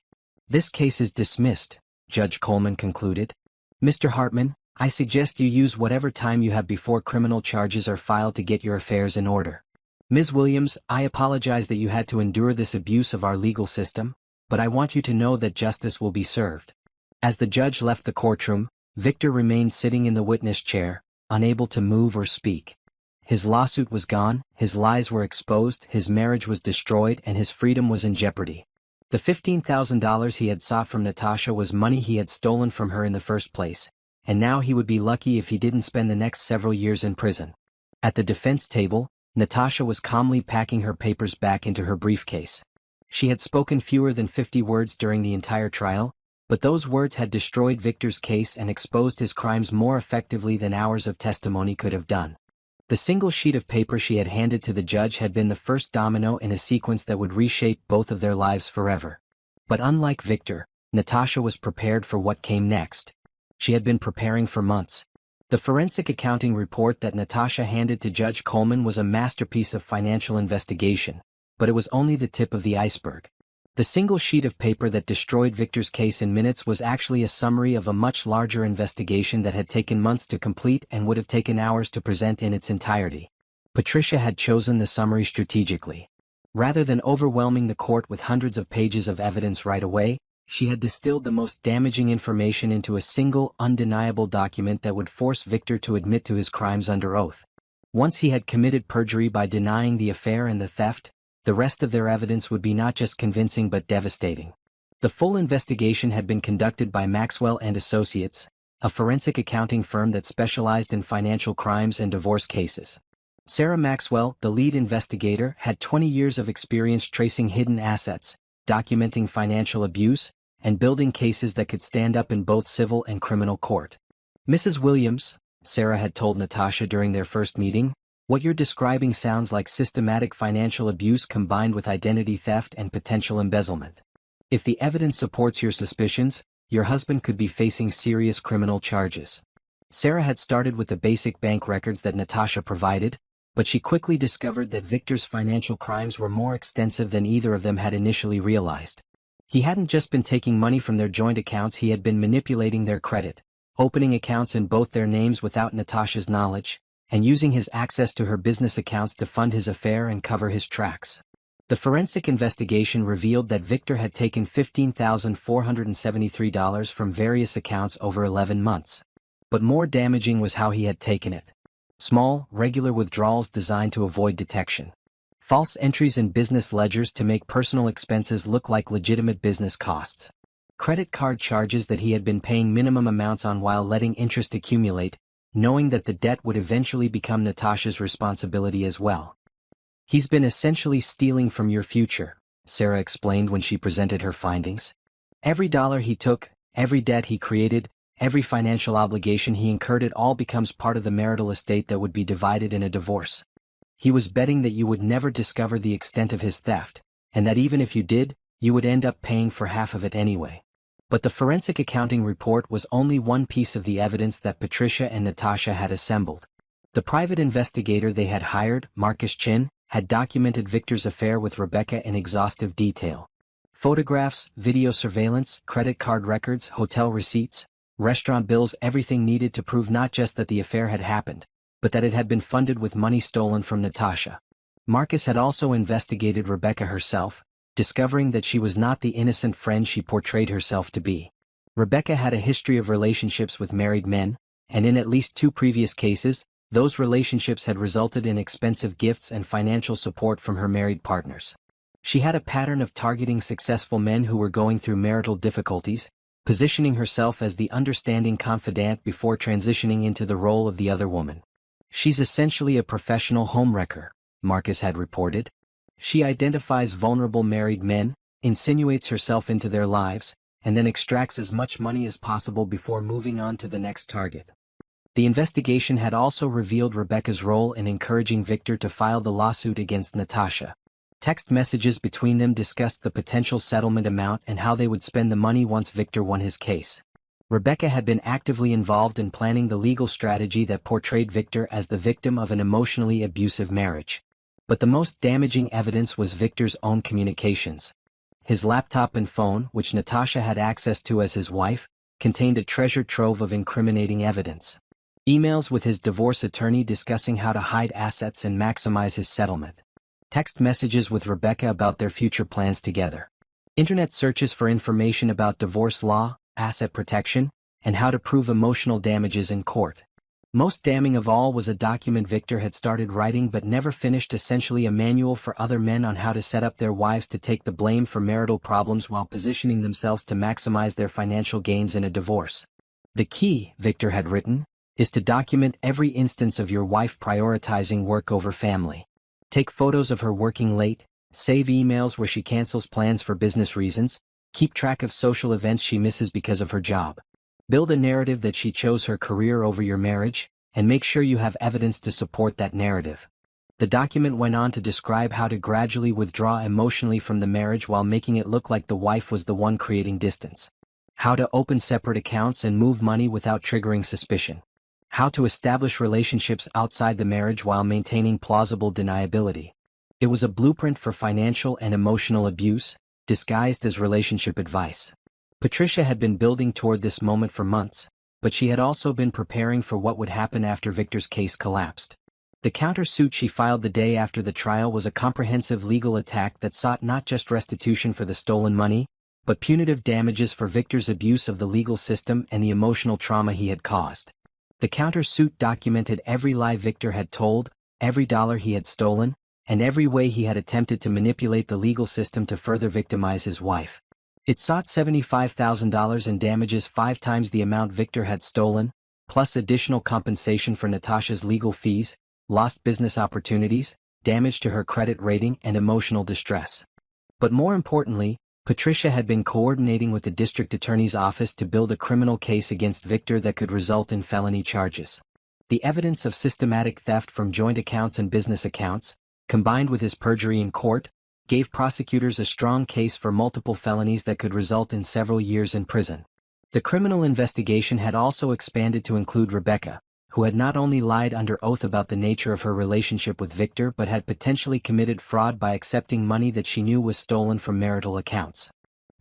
"This case is dismissed," Judge Coleman concluded. "Mr. Hartman, I suggest you use whatever time you have before criminal charges are filed to get your affairs in order. Ms. Williams, I apologize that you had to endure this abuse of our legal system, but I want you to know that justice will be served." As the judge left the courtroom, Victor remained sitting in the witness chair, unable to move or speak. His lawsuit was gone, his lies were exposed, his marriage was destroyed, and his freedom was in jeopardy. The $15,000 he had sought from Natasha was money he had stolen from her in the first place, and now he would be lucky if he didn't spend the next several years in prison. At the defense table, Natasha was calmly packing her papers back into her briefcase. She had spoken fewer than 50 words during the entire trial, but those words had destroyed Victor's case and exposed his crimes more effectively than hours of testimony could have done. The single sheet of paper she had handed to the judge had been the first domino in a sequence that would reshape both of their lives forever. But unlike Victor, Natasha was prepared for what came next. She had been preparing for months. The forensic accounting report that Natasha handed to Judge Coleman was a masterpiece of financial investigation, but it was only the tip of the iceberg. The single sheet of paper that destroyed Victor's case in minutes was actually a summary of a much larger investigation that had taken months to complete and would have taken hours to present in its entirety. Patricia had chosen the summary strategically. Rather than overwhelming the court with hundreds of pages of evidence right away, she had distilled the most damaging information into a single, undeniable document that would force Victor to admit to his crimes under oath. Once he had committed perjury by denying the affair and the theft, the rest of their evidence would be not just convincing but devastating. The full investigation had been conducted by Maxwell and Associates, a forensic accounting firm that specialized in financial crimes and divorce cases. Sarah Maxwell, the lead investigator, had 20 years of experience tracing hidden assets, documenting financial abuse, and building cases that could stand up in both civil and criminal court. "Mrs. Williams," Sarah had told Natasha during their first meeting, "what you're describing sounds like systematic financial abuse combined with identity theft and potential embezzlement. If the evidence supports your suspicions, your husband could be facing serious criminal charges." Sarah had started with the basic bank records that Natasha provided, but she quickly discovered that Victor's financial crimes were more extensive than either of them had initially realized. He hadn't just been taking money from their joint accounts, he had been manipulating their credit, opening accounts in both their names without Natasha's knowledge, and using his access to her business accounts to fund his affair and cover his tracks. The forensic investigation revealed that Victor had taken $15,473 from various accounts over 11 months. But more damaging was how he had taken it. Small, regular withdrawals designed to avoid detection. False entries in business ledgers to make personal expenses look like legitimate business costs. Credit card charges that he had been paying minimum amounts on while letting interest accumulate, knowing that the debt would eventually become Natasha's responsibility as well. "He's been essentially stealing from your future," Sarah explained when she presented her findings. "Every dollar he took, every debt he created, every financial obligation he incurred, it all becomes part of the marital estate that would be divided in a divorce. He was betting that you would never discover the extent of his theft, and that even if you did, you would end up paying for half of it anyway." But the forensic accounting report was only one piece of the evidence that Patricia and Natasha had assembled. The private investigator they had hired, Marcus Chin, had documented Victor's affair with Rebecca in exhaustive detail. Photographs, video surveillance, credit card records, hotel receipts, restaurant bills, everything needed to prove not just that the affair had happened, but that it had been funded with money stolen from Natasha. Marcus had also investigated Rebecca herself, discovering that she was not the innocent friend she portrayed herself to be. Rebecca had a history of relationships with married men, and in at least 2 previous cases, those relationships had resulted in expensive gifts and financial support from her married partners. She had a pattern of targeting successful men who were going through marital difficulties, positioning herself as the understanding confidant before transitioning into the role of the other woman. "She's essentially a professional homewrecker," Marcus had reported. "She identifies vulnerable married men, insinuates herself into their lives, and then extracts as much money as possible before moving on to the next target." The investigation had also revealed Rebecca's role in encouraging Victor to file the lawsuit against Natasha. Text messages between them discussed the potential settlement amount and how they would spend the money once Victor won his case. Rebecca had been actively involved in planning the legal strategy that portrayed Victor as the victim of an emotionally abusive marriage. But the most damaging evidence was Victor's own communications. His laptop and phone, which Natasha had access to as his wife, contained a treasure trove of incriminating evidence. Emails with his divorce attorney discussing how to hide assets and maximize his settlement. Text messages with Rebecca about their future plans together. Internet searches for information about divorce law, asset protection, and how to prove emotional damages in court. Most damning of all was a document Victor had started writing but never finished, essentially a manual for other men on how to set up their wives to take the blame for marital problems while positioning themselves to maximize their financial gains in a divorce. The key, Victor had written, is to document every instance of your wife prioritizing work over family. Take photos of her working late, save emails where she cancels plans for business reasons, keep track of social events she misses because of her job. Build a narrative that she chose her career over your marriage, and make sure you have evidence to support that narrative. The document went on to describe how to gradually withdraw emotionally from the marriage while making it look like the wife was the one creating distance. How to open separate accounts and move money without triggering suspicion. How to establish relationships outside the marriage while maintaining plausible deniability. It was a blueprint for financial and emotional abuse, disguised as relationship advice. Patricia had been building toward this moment for months, but she had also been preparing for what would happen after Victor's case collapsed. The countersuit she filed the day after the trial was a comprehensive legal attack that sought not just restitution for the stolen money, but punitive damages for Victor's abuse of the legal system and the emotional trauma he had caused. The countersuit documented every lie Victor had told, every dollar he had stolen, and every way he had attempted to manipulate the legal system to further victimize his wife. It sought $75,000 in damages, 5 times the amount Victor had stolen, plus additional compensation for Natasha's legal fees, lost business opportunities, damage to her credit rating, and emotional distress. But more importantly, Patricia had been coordinating with the district attorney's office to build a criminal case against Victor that could result in felony charges. The evidence of systematic theft from joint accounts and business accounts, combined with his perjury in court, gave prosecutors a strong case for multiple felonies that could result in several years in prison. The criminal investigation had also expanded to include Rebecca, who had not only lied under oath about the nature of her relationship with Victor but had potentially committed fraud by accepting money that she knew was stolen from marital accounts.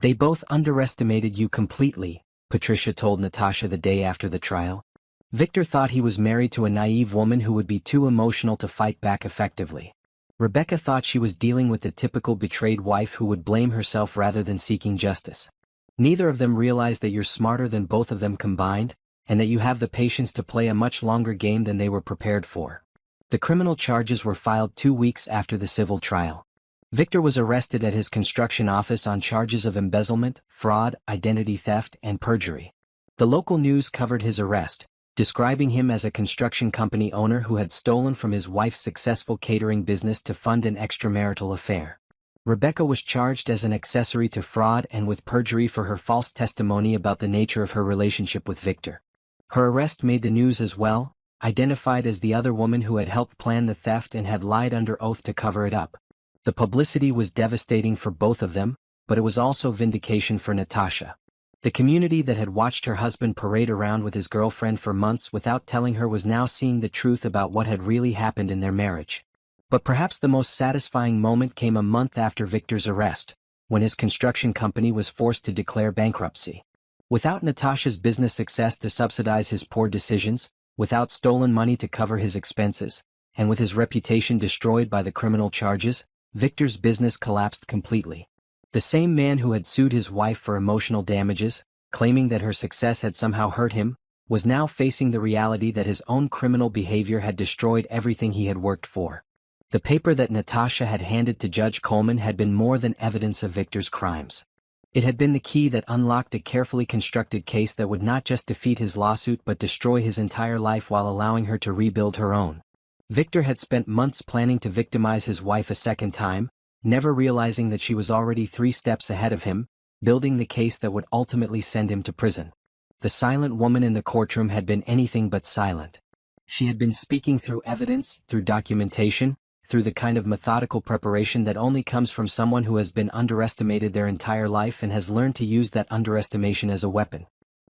"They both underestimated you completely," Patricia told Natasha the day after the trial. "Victor thought he was married to a naive woman who would be too emotional to fight back effectively. Rebecca thought she was dealing with the typical betrayed wife who would blame herself rather than seeking justice. Neither of them realized that you're smarter than both of them combined, and that you have the patience to play a much longer game than they were prepared for." The criminal charges were filed 2 weeks after the civil trial. Victor was arrested at his construction office on charges of embezzlement, fraud, identity theft, and perjury. The local news covered his arrest, describing him as a construction company owner who had stolen from his wife's successful catering business to fund an extramarital affair. Rebecca was charged as an accessory to fraud and with perjury for her false testimony about the nature of her relationship with Victor. Her arrest made the news as well, identified as the other woman who had helped plan the theft and had lied under oath to cover it up. The publicity was devastating for both of them, but it was also vindication for Natasha. The community that had watched her husband parade around with his girlfriend for months without telling her was now seeing the truth about what had really happened in their marriage. But perhaps the most satisfying moment came a month after Victor's arrest, when his construction company was forced to declare bankruptcy. Without Natasha's business success to subsidize his poor decisions, without stolen money to cover his expenses, and with his reputation destroyed by the criminal charges, Victor's business collapsed completely. The same man who had sued his wife for emotional damages, claiming that her success had somehow hurt him, was now facing the reality that his own criminal behavior had destroyed everything he had worked for. The paper that Natasha had handed to Judge Coleman had been more than evidence of Victor's crimes. It had been the key that unlocked a carefully constructed case that would not just defeat his lawsuit but destroy his entire life while allowing her to rebuild her own. Victor had spent months planning to victimize his wife a second time, never realizing that she was already 3 steps ahead of him, building the case that would ultimately send him to prison. The silent woman in the courtroom had been anything but silent. She had been speaking through evidence, through documentation, through the kind of methodical preparation that only comes from someone who has been underestimated their entire life and has learned to use that underestimation as a weapon.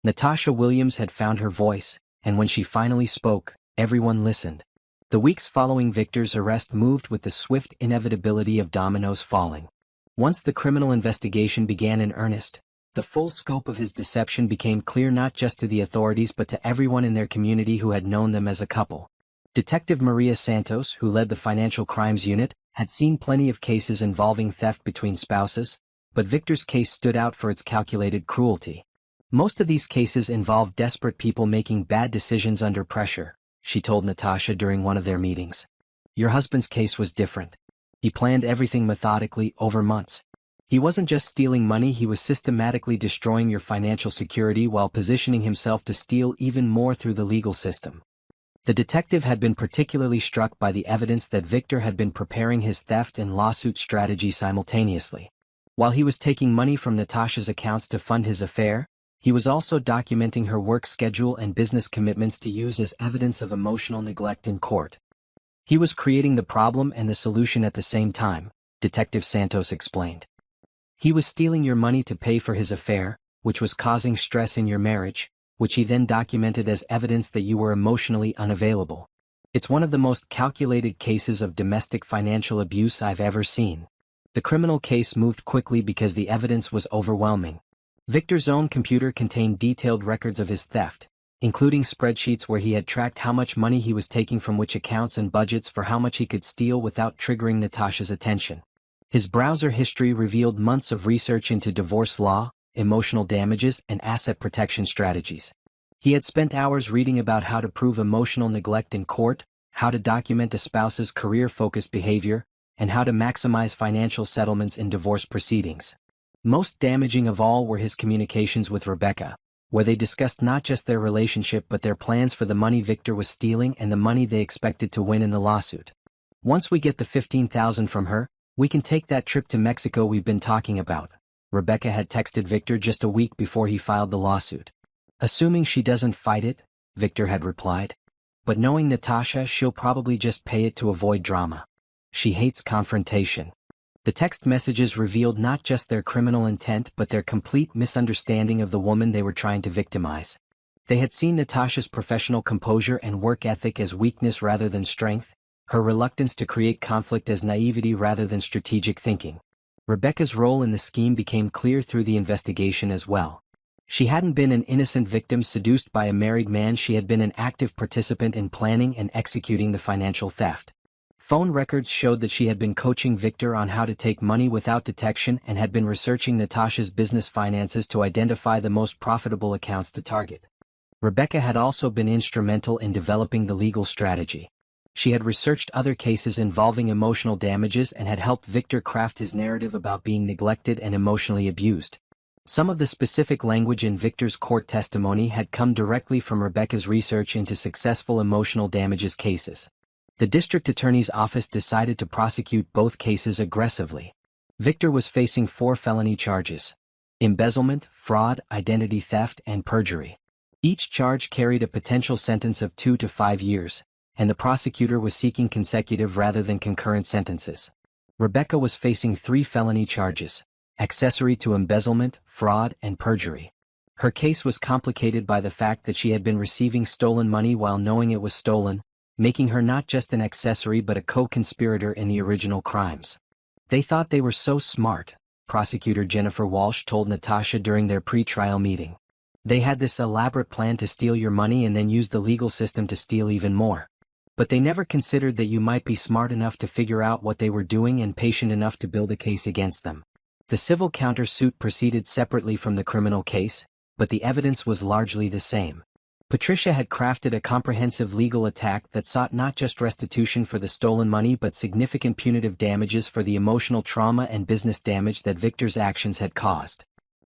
Natasha Williams had found her voice, and when she finally spoke, everyone listened. The weeks following Victor's arrest moved with the swift inevitability of dominoes falling. Once the criminal investigation began in earnest, the full scope of his deception became clear not just to the authorities but to everyone in their community who had known them as a couple. Detective Maria Santos, who led the Financial Crimes Unit, had seen plenty of cases involving theft between spouses, but Victor's case stood out for its calculated cruelty. Most of these cases involved desperate people making bad decisions under pressure, she told Natasha during one of their meetings. Your husband's case was different. He planned everything methodically over months. He wasn't just stealing money, he was systematically destroying your financial security while positioning himself to steal even more through the legal system. The detective had been particularly struck by the evidence that Victor had been preparing his theft and lawsuit strategy simultaneously. While he was taking money from Natasha's accounts to fund his affair, he was also documenting her work schedule and business commitments to use as evidence of emotional neglect in court. He was creating the problem and the solution at the same time, Detective Santos explained. He was stealing your money to pay for his affair, which was causing stress in your marriage, which he then documented as evidence that you were emotionally unavailable. It's one of the most calculated cases of domestic financial abuse I've ever seen. The criminal case moved quickly because the evidence was overwhelming. Victor's own computer contained detailed records of his theft, including spreadsheets where he had tracked how much money he was taking from which accounts and budgets for how much he could steal without triggering Natasha's attention. His browser history revealed months of research into divorce law, emotional damages, and asset protection strategies. He had spent hours reading about how to prove emotional neglect in court, how to document a spouse's career-focused behavior, and how to maximize financial settlements in divorce proceedings. Most damaging of all were his communications with Rebecca, where they discussed not just their relationship but their plans for the money Victor was stealing and the money they expected to win in the lawsuit. Once we get the $15,000 from her, we can take that trip to Mexico we've been talking about, Rebecca had texted Victor just a week before he filed the lawsuit. Assuming she doesn't fight it, Victor had replied. But knowing Natasha, she'll probably just pay it to avoid drama. She hates confrontation. The text messages revealed not just their criminal intent but their complete misunderstanding of the woman they were trying to victimize. They had seen Natasha's professional composure and work ethic as weakness rather than strength, her reluctance to create conflict as naivety rather than strategic thinking. Rebecca's role in the scheme became clear through the investigation as well. She hadn't been an innocent victim seduced by a married man, she had been an active participant in planning and executing the financial theft. Phone records showed that she had been coaching Victor on how to take money without detection and had been researching Natasha's business finances to identify the most profitable accounts to target. Rebecca had also been instrumental in developing the legal strategy. She had researched other cases involving emotional damages and had helped Victor craft his narrative about being neglected and emotionally abused. Some of the specific language in Victor's court testimony had come directly from Rebecca's research into successful emotional damages cases. The district attorney's office decided to prosecute both cases aggressively. Victor was facing 4 felony charges: embezzlement, fraud, identity theft, and perjury. Each charge carried a potential sentence of 2 to 5 years, and the prosecutor was seeking consecutive rather than concurrent sentences. Rebecca was facing 3 felony charges: accessory to embezzlement, fraud, and perjury. Her case was complicated by the fact that she had been receiving stolen money while knowing it was stolen, making her not just an accessory but a co-conspirator in the original crimes. They thought they were so smart, prosecutor Jennifer Walsh told Natasha during their pre-trial meeting. They had this elaborate plan to steal your money and then use the legal system to steal even more. But they never considered that you might be smart enough to figure out what they were doing and patient enough to build a case against them. The civil countersuit proceeded separately from the criminal case, but the evidence was largely the same. Patricia had crafted a comprehensive legal attack that sought not just restitution for the stolen money but significant punitive damages for the emotional trauma and business damage that Victor's actions had caused.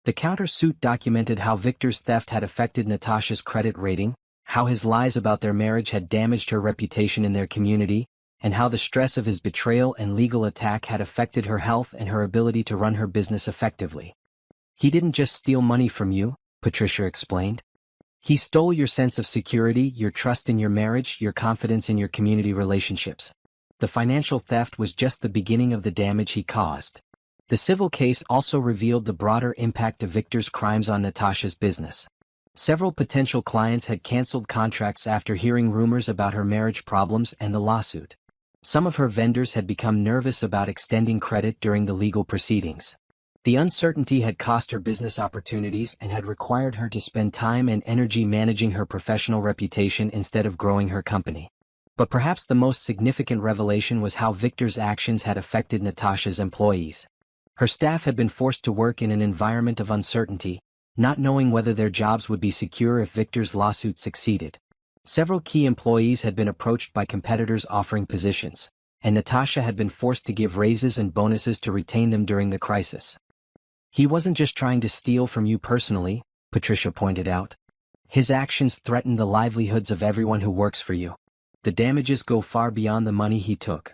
The countersuit documented how Victor's theft had affected Natasha's credit rating, how his lies about their marriage had damaged her reputation in their community, and how the stress of his betrayal and legal attack had affected her health and her ability to run her business effectively. "He didn't just steal money from you," Patricia explained. "He stole your sense of security, your trust in your marriage, your confidence in your community relationships." The financial theft was just the beginning of the damage he caused. The civil case also revealed the broader impact of Victor's crimes on Natasha's business. Several potential clients had canceled contracts after hearing rumors about her marriage problems and the lawsuit. Some of her vendors had become nervous about extending credit during the legal proceedings. The uncertainty had cost her business opportunities and had required her to spend time and energy managing her professional reputation instead of growing her company. But perhaps the most significant revelation was how Victor's actions had affected Natasha's employees. Her staff had been forced to work in an environment of uncertainty, not knowing whether their jobs would be secure if Victor's lawsuit succeeded. Several key employees had been approached by competitors offering positions, and Natasha had been forced to give raises and bonuses to retain them during the crisis. "He wasn't just trying to steal from you personally," Patricia pointed out. "His actions threaten the livelihoods of everyone who works for you. The damages go far beyond the money he took."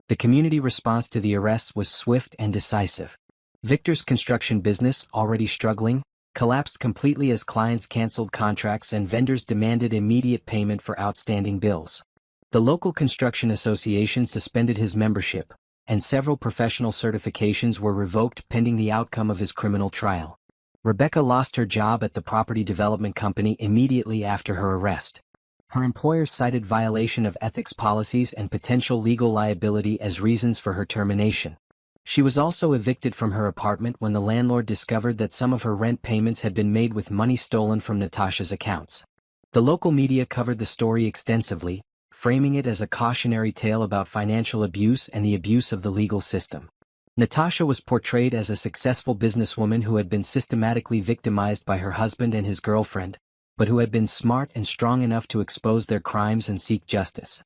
The community response to the arrests was swift and decisive. Victor's construction business, already struggling, collapsed completely as clients canceled contracts and vendors demanded immediate payment for outstanding bills. The local construction association suspended his membership, and several professional certifications were revoked pending the outcome of his criminal trial. Rebecca lost her job at the property development company immediately after her arrest. Her employer cited violation of ethics policies and potential legal liability as reasons for her termination. She was also evicted from her apartment when the landlord discovered that some of her rent payments had been made with money stolen from Natasha's accounts. The local media covered the story extensively, framing it as a cautionary tale about financial abuse and the abuse of the legal system. Natasha was portrayed as a successful businesswoman who had been systematically victimized by her husband and his girlfriend, but who had been smart and strong enough to expose their crimes and seek justice.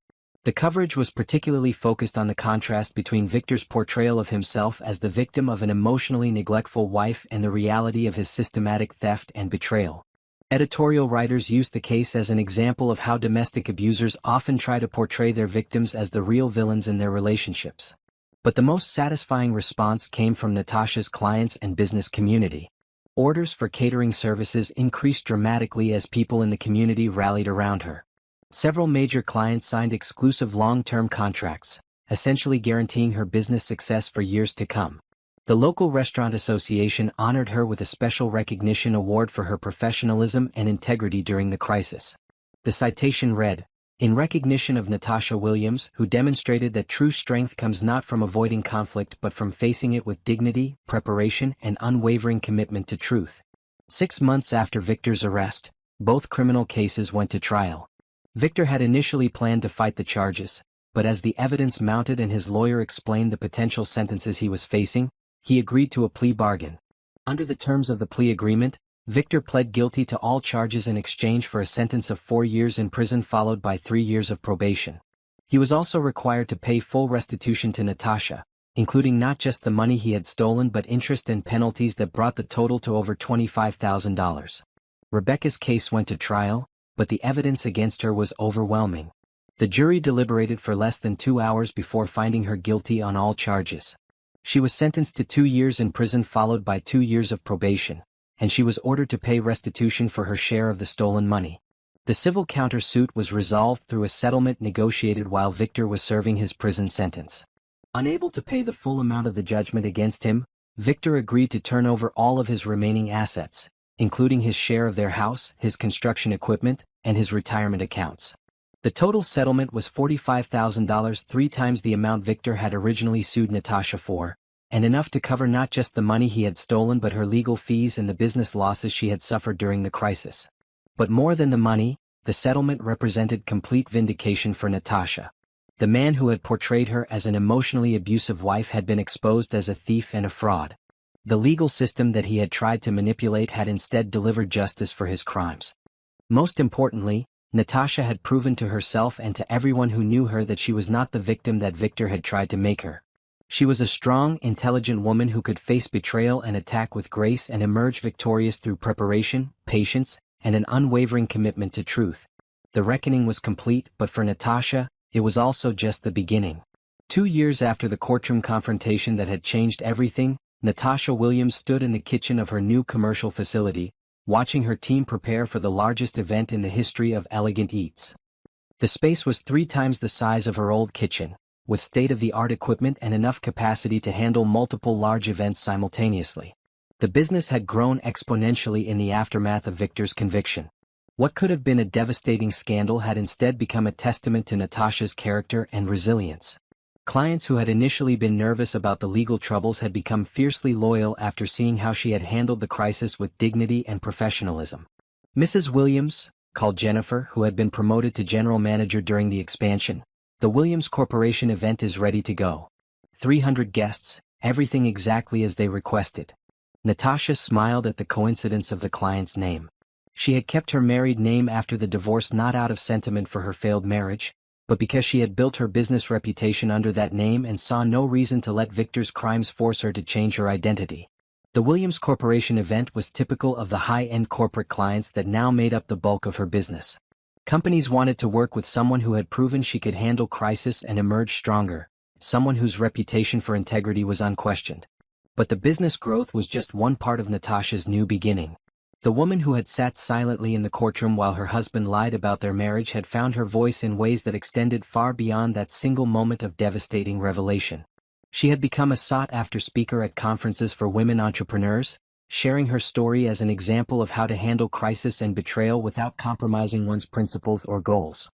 The coverage was particularly focused on the contrast between Victor's portrayal of himself as the victim of an emotionally neglectful wife and the reality of his systematic theft and betrayal. Editorial writers used the case as an example of how domestic abusers often try to portray their victims as the real villains in their relationships. But the most satisfying response came from Natasha's clients and business community. Orders for catering services increased dramatically as people in the community rallied around her. Several major clients signed exclusive long-term contracts, essentially guaranteeing her business success for years to come. The local restaurant association honored her with a special recognition award for her professionalism and integrity during the crisis. The citation read, "In recognition of Natasha Williams, who demonstrated that true strength comes not from avoiding conflict but from facing it with dignity, preparation, and unwavering commitment to truth." 6 months after Victor's arrest, both criminal cases went to trial. Victor had initially planned to fight the charges, but as the evidence mounted and his lawyer explained the potential sentences he was facing, he agreed to a plea bargain. Under the terms of the plea agreement, Victor pled guilty to all charges in exchange for a sentence of 4 years in prison followed by 3 years of probation. He was also required to pay full restitution to Natasha, including not just the money he had stolen but interest and penalties that brought the total to over $25,000. Rebecca's case went to trial, but the evidence against her was overwhelming. The jury deliberated for less than 2 hours before finding her guilty on all charges. She was sentenced to 2 years in prison followed by 2 years of probation, and she was ordered to pay restitution for her share of the stolen money. The civil countersuit was resolved through a settlement negotiated while Victor was serving his prison sentence. Unable to pay the full amount of the judgment against him, Victor agreed to turn over all of his remaining assets, including his share of their house, his construction equipment, and his retirement accounts. The total settlement was $45,000, 3 times the amount Victor had originally sued Natasha for, and enough to cover not just the money he had stolen but her legal fees and the business losses she had suffered during the crisis. But more than the money, the settlement represented complete vindication for Natasha. The man who had portrayed her as an emotionally abusive wife had been exposed as a thief and a fraud. The legal system that he had tried to manipulate had instead delivered justice for his crimes. Most importantly, Natasha had proven to herself and to everyone who knew her that she was not the victim that Victor had tried to make her. She was a strong, intelligent woman who could face betrayal and attack with grace and emerge victorious through preparation, patience, and an unwavering commitment to truth. The reckoning was complete, but for Natasha, it was also just the beginning. 2 years after the courtroom confrontation that had changed everything, Natasha Williams stood in the kitchen of her new commercial facility, watching her team prepare for the largest event in the history of Elegant Eats. The space was 3 times the size of her old kitchen, with state-of-the-art equipment and enough capacity to handle multiple large events simultaneously. The business had grown exponentially in the aftermath of Victor's conviction. What could have been a devastating scandal had instead become a testament to Natasha's character and resilience. Clients who had initially been nervous about the legal troubles had become fiercely loyal after seeing how she had handled the crisis with dignity and professionalism. Mrs. Williams, called Jennifer, who had been promoted to general manager during the expansion, the Williams Corporation event is ready to go. 300 guests, everything exactly as they requested. Natasha smiled at the coincidence of the client's name. She had kept her married name after the divorce not out of sentiment for her failed marriage, but because she had built her business reputation under that name and saw no reason to let Victor's crimes force her to change her identity. The Williams Corporation event was typical of the high-end corporate clients that now made up the bulk of her business. Companies wanted to work with someone who had proven she could handle crisis and emerge stronger, someone whose reputation for integrity was unquestioned. But the business growth was just one part of Natasha's new beginning. The woman who had sat silently in the courtroom while her husband lied about their marriage had found her voice in ways that extended far beyond that single moment of devastating revelation. She had become a sought-after speaker at conferences for women entrepreneurs, sharing her story as an example of how to handle crisis and betrayal without compromising one's principles or goals.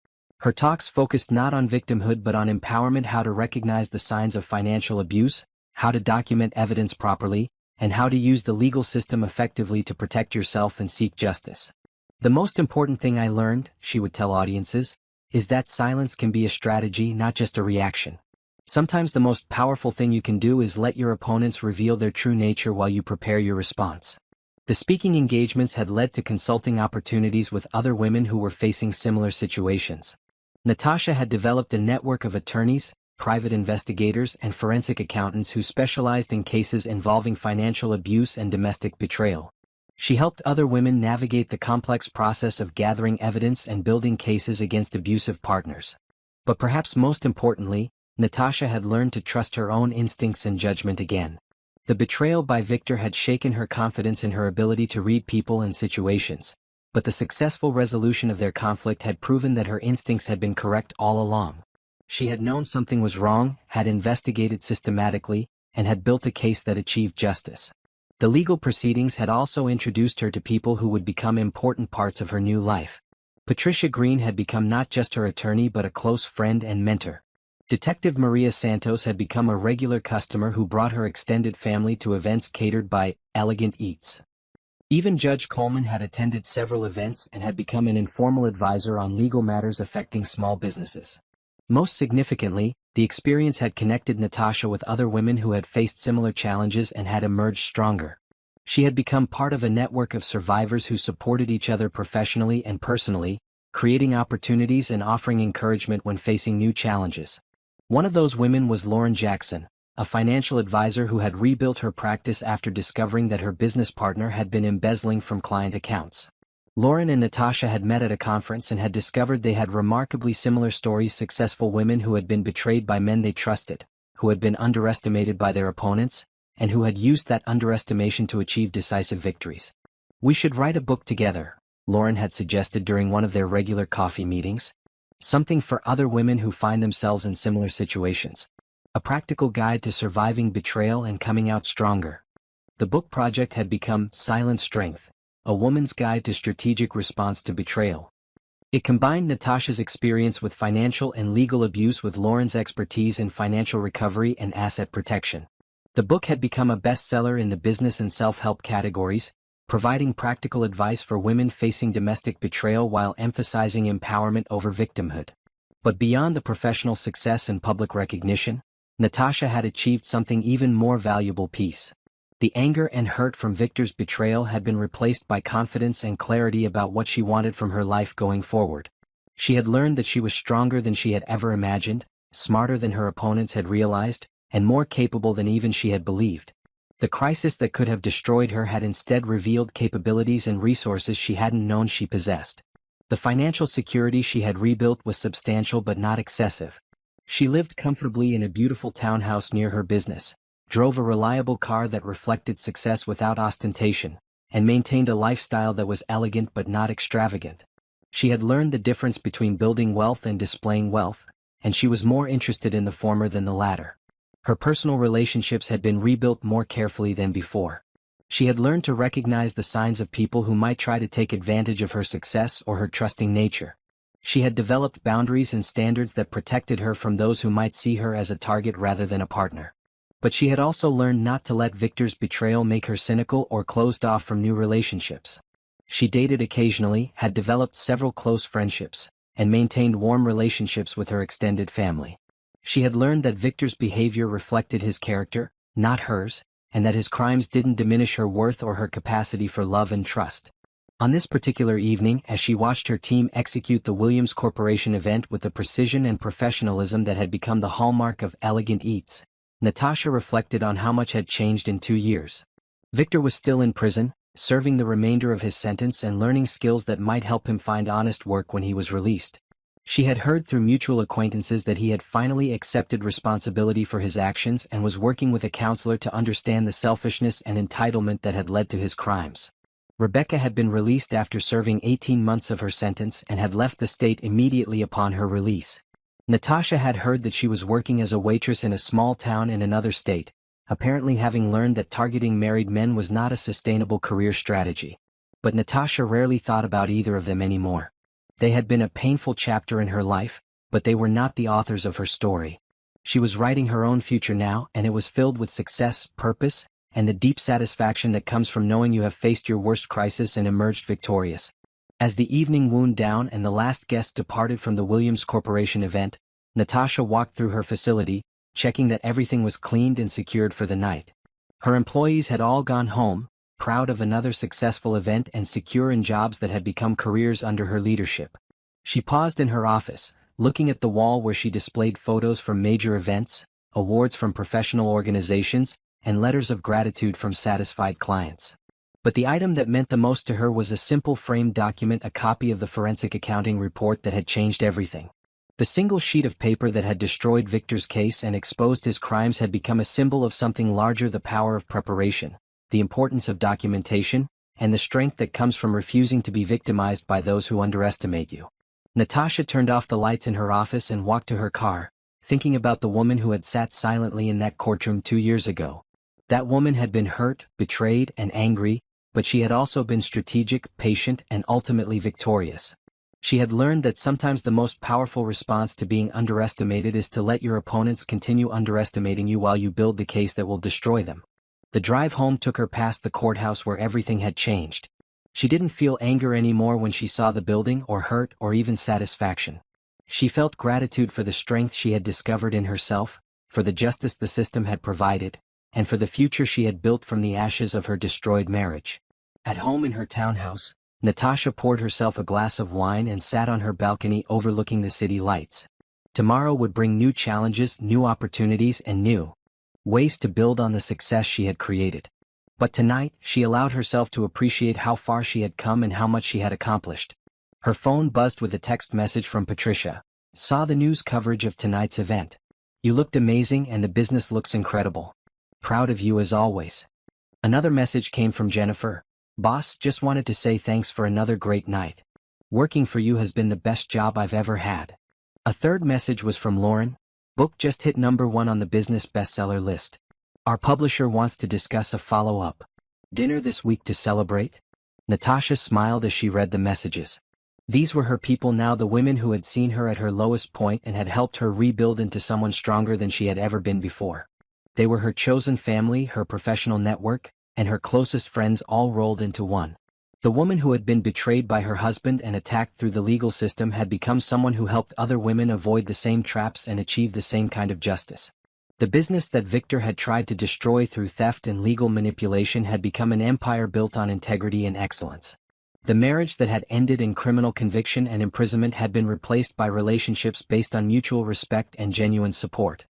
Her talks focused not on victimhood but on empowerment, how to recognize the signs of financial abuse, how to document evidence properly, and how to use the legal system effectively to protect yourself and seek justice. The most important thing I learned, she would tell audiences, is that silence can be a strategy, not just a reaction. Sometimes the most powerful thing you can do is let your opponents reveal their true nature while you prepare your response. The speaking engagements had led to consulting opportunities with other women who were facing similar situations. Natasha had developed a network of attorneys, private investigators, and forensic accountants who specialized in cases involving financial abuse and domestic betrayal. She helped other women navigate the complex process of gathering evidence and building cases against abusive partners. But perhaps most importantly, Natasha had learned to trust her own instincts and judgment again. The betrayal by Victor had shaken her confidence in her ability to read people and situations, but the successful resolution of their conflict had proven that her instincts had been correct all along. She had known something was wrong, had investigated systematically, and had built a case that achieved justice. The legal proceedings had also introduced her to people who would become important parts of her new life. Patricia Green had become not just her attorney but a close friend and mentor. Detective Maria Santos had become a regular customer who brought her extended family to events catered by Elegant Eats. Even Judge Coleman had attended several events and had become an informal advisor on legal matters affecting small businesses. Most significantly, the experience had connected Natasha with other women who had faced similar challenges and had emerged stronger. She had become part of a network of survivors who supported each other professionally and personally, creating opportunities and offering encouragement when facing new challenges. One of those women was Lauren Jackson, a financial advisor who had rebuilt her practice after discovering that her business partner had been embezzling from client accounts. Lauren and Natasha had met at a conference and had discovered they had remarkably similar stories: successful women who had been betrayed by men they trusted, who had been underestimated by their opponents, and who had used that underestimation to achieve decisive victories. "We should write a book together," Lauren had suggested during one of their regular coffee meetings. "Something for other women who find themselves in similar situations. A practical guide to surviving betrayal and coming out stronger." The book project had become Silent Strength, a woman's guide to strategic response to betrayal. It combined Natasha's experience with financial and legal abuse with Lauren's expertise in financial recovery and asset protection. The book had become a bestseller in the business and self-help categories, providing practical advice for women facing domestic betrayal while emphasizing empowerment over victimhood. But beyond the professional success and public recognition, Natasha had achieved something even more valuable: peace. The anger and hurt from Victor's betrayal had been replaced by confidence and clarity about what she wanted from her life going forward. She had learned that she was stronger than she had ever imagined, smarter than her opponents had realized, and more capable than even she had believed. The crisis that could have destroyed her had instead revealed capabilities and resources she hadn't known she possessed. The financial security she had rebuilt was substantial but not excessive. She lived comfortably in a beautiful townhouse near her business, drove a reliable car that reflected success without ostentation, and maintained a lifestyle that was elegant but not extravagant. She had learned the difference between building wealth and displaying wealth, and she was more interested in the former than the latter. Her personal relationships had been rebuilt more carefully than before. She had learned to recognize the signs of people who might try to take advantage of her success or her trusting nature. She had developed boundaries and standards that protected her from those who might see her as a target rather than a partner. But she had also learned not to let Victor's betrayal make her cynical or closed off from new relationships. She dated occasionally, had developed several close friendships, and maintained warm relationships with her extended family. She had learned that Victor's behavior reflected his character, not hers, and that his crimes didn't diminish her worth or her capacity for love and trust. On this particular evening, as she watched her team execute the Williams Corporation event with the precision and professionalism that had become the hallmark of Elegant Eats, Natasha reflected on how much had changed in 2 years. Victor was still in prison, serving the remainder of his sentence and learning skills that might help him find honest work when he was released. She had heard through mutual acquaintances that he had finally accepted responsibility for his actions and was working with a counselor to understand the selfishness and entitlement that had led to his crimes. Rebecca had been released after serving 18 months of her sentence and had left the state immediately upon her release. Natasha had heard that she was working as a waitress in a small town in another state, apparently having learned that targeting married men was not a sustainable career strategy. But Natasha rarely thought about either of them anymore. They had been a painful chapter in her life, but they were not the authors of her story. She was writing her own future now, and it was filled with success, purpose, and the deep satisfaction that comes from knowing you have faced your worst crisis and emerged victorious. As the evening wound down and the last guest departed from the Williams Corporation event, Natasha walked through her facility, checking that everything was cleaned and secured for the night. Her employees had all gone home, proud of another successful event and secure in jobs that had become careers under her leadership. She paused in her office, looking at the wall where she displayed photos from major events, awards from professional organizations, and letters of gratitude from satisfied clients. But the item that meant the most to her was a simple framed document, a copy of the forensic accounting report that had changed everything. The single sheet of paper that had destroyed Victor's case and exposed his crimes had become a symbol of something larger: the power of preparation, the importance of documentation, and the strength that comes from refusing to be victimized by those who underestimate you. Natasha turned off the lights in her office and walked to her car, thinking about the woman who had sat silently in that courtroom 2 years ago. That woman had been hurt, betrayed, and angry, but she had also been strategic, patient, and ultimately victorious. She had learned that sometimes the most powerful response to being underestimated is to let your opponents continue underestimating you while you build the case that will destroy them. The drive home took her past the courthouse where everything had changed. She didn't feel anger anymore when she saw the building, or hurt, or even satisfaction. She felt gratitude for the strength she had discovered in herself, for the justice the system had provided, and for the future she had built from the ashes of her destroyed marriage. At home in her townhouse, Natasha poured herself a glass of wine and sat on her balcony overlooking the city lights. Tomorrow would bring new challenges, new opportunities, and new ways to build on the success she had created. But tonight, she allowed herself to appreciate how far she had come and how much she had accomplished. Her phone buzzed with a text message from Patricia. Saw the news coverage of tonight's event. You looked amazing and the business looks incredible. Proud of you as always. Another message came from Jennifer. Boss, just wanted to say thanks for another great night. Working for you has been the best job I've ever had. A third message was from Lauren. Book just hit #1 on the business bestseller list. Our publisher wants to discuss a follow-up dinner this week to celebrate. Natasha smiled as she read the messages. These were her people now, the women who had seen her at her lowest point and had helped her rebuild into someone stronger than she had ever been before. They were her chosen family, her professional network, and her closest friends, all rolled into one. The woman who had been betrayed by her husband and attacked through the legal system had become someone who helped other women avoid the same traps and achieve the same kind of justice. The business that Victor had tried to destroy through theft and legal manipulation had become an empire built on integrity and excellence. The marriage that had ended in criminal conviction and imprisonment had been replaced by relationships based on mutual respect and genuine support.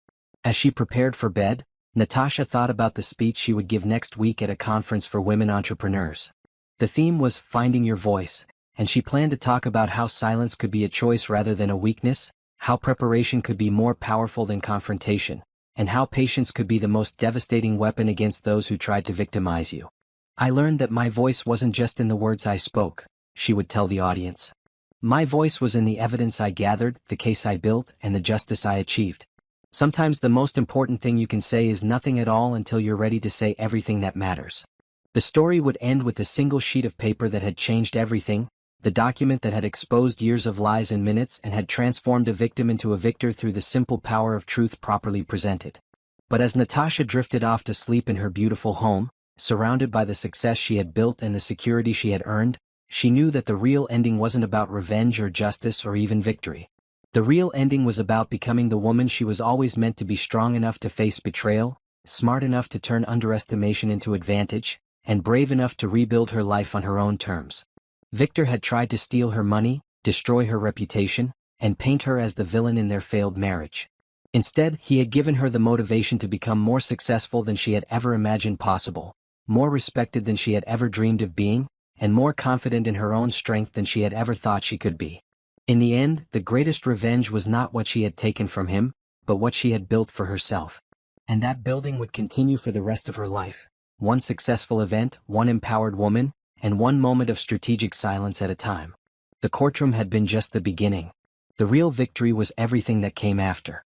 As she prepared for bed, Natasha thought about the speech she would give next week at a conference for women entrepreneurs. The theme was finding your voice, and she planned to talk about how silence could be a choice rather than a weakness, how preparation could be more powerful than confrontation, and how patience could be the most devastating weapon against those who tried to victimize you. I learned that my voice wasn't just in the words I spoke, she would tell the audience. My voice was in the evidence I gathered, the case I built, and the justice I achieved. Sometimes the most important thing you can say is nothing at all until you're ready to say everything that matters. The story would end with a single sheet of paper that had changed everything, the document that had exposed years of lies in minutes and had transformed a victim into a victor through the simple power of truth properly presented. But as Natasha drifted off to sleep in her beautiful home, surrounded by the success she had built and the security she had earned, she knew that the real ending wasn't about revenge or justice or even victory. The real ending was about becoming the woman she was always meant to be, strong enough to face betrayal, smart enough to turn underestimation into advantage, and brave enough to rebuild her life on her own terms. Victor had tried to steal her money, destroy her reputation, and paint her as the villain in their failed marriage. Instead, he had given her the motivation to become more successful than she had ever imagined possible, more respected than she had ever dreamed of being, and more confident in her own strength than she had ever thought she could be. In the end, the greatest revenge was not what she had taken from him, but what she had built for herself. And that building would continue for the rest of her life. One successful event, one empowered woman, and one moment of strategic silence at a time. The courtroom had been just the beginning. The real victory was everything that came after.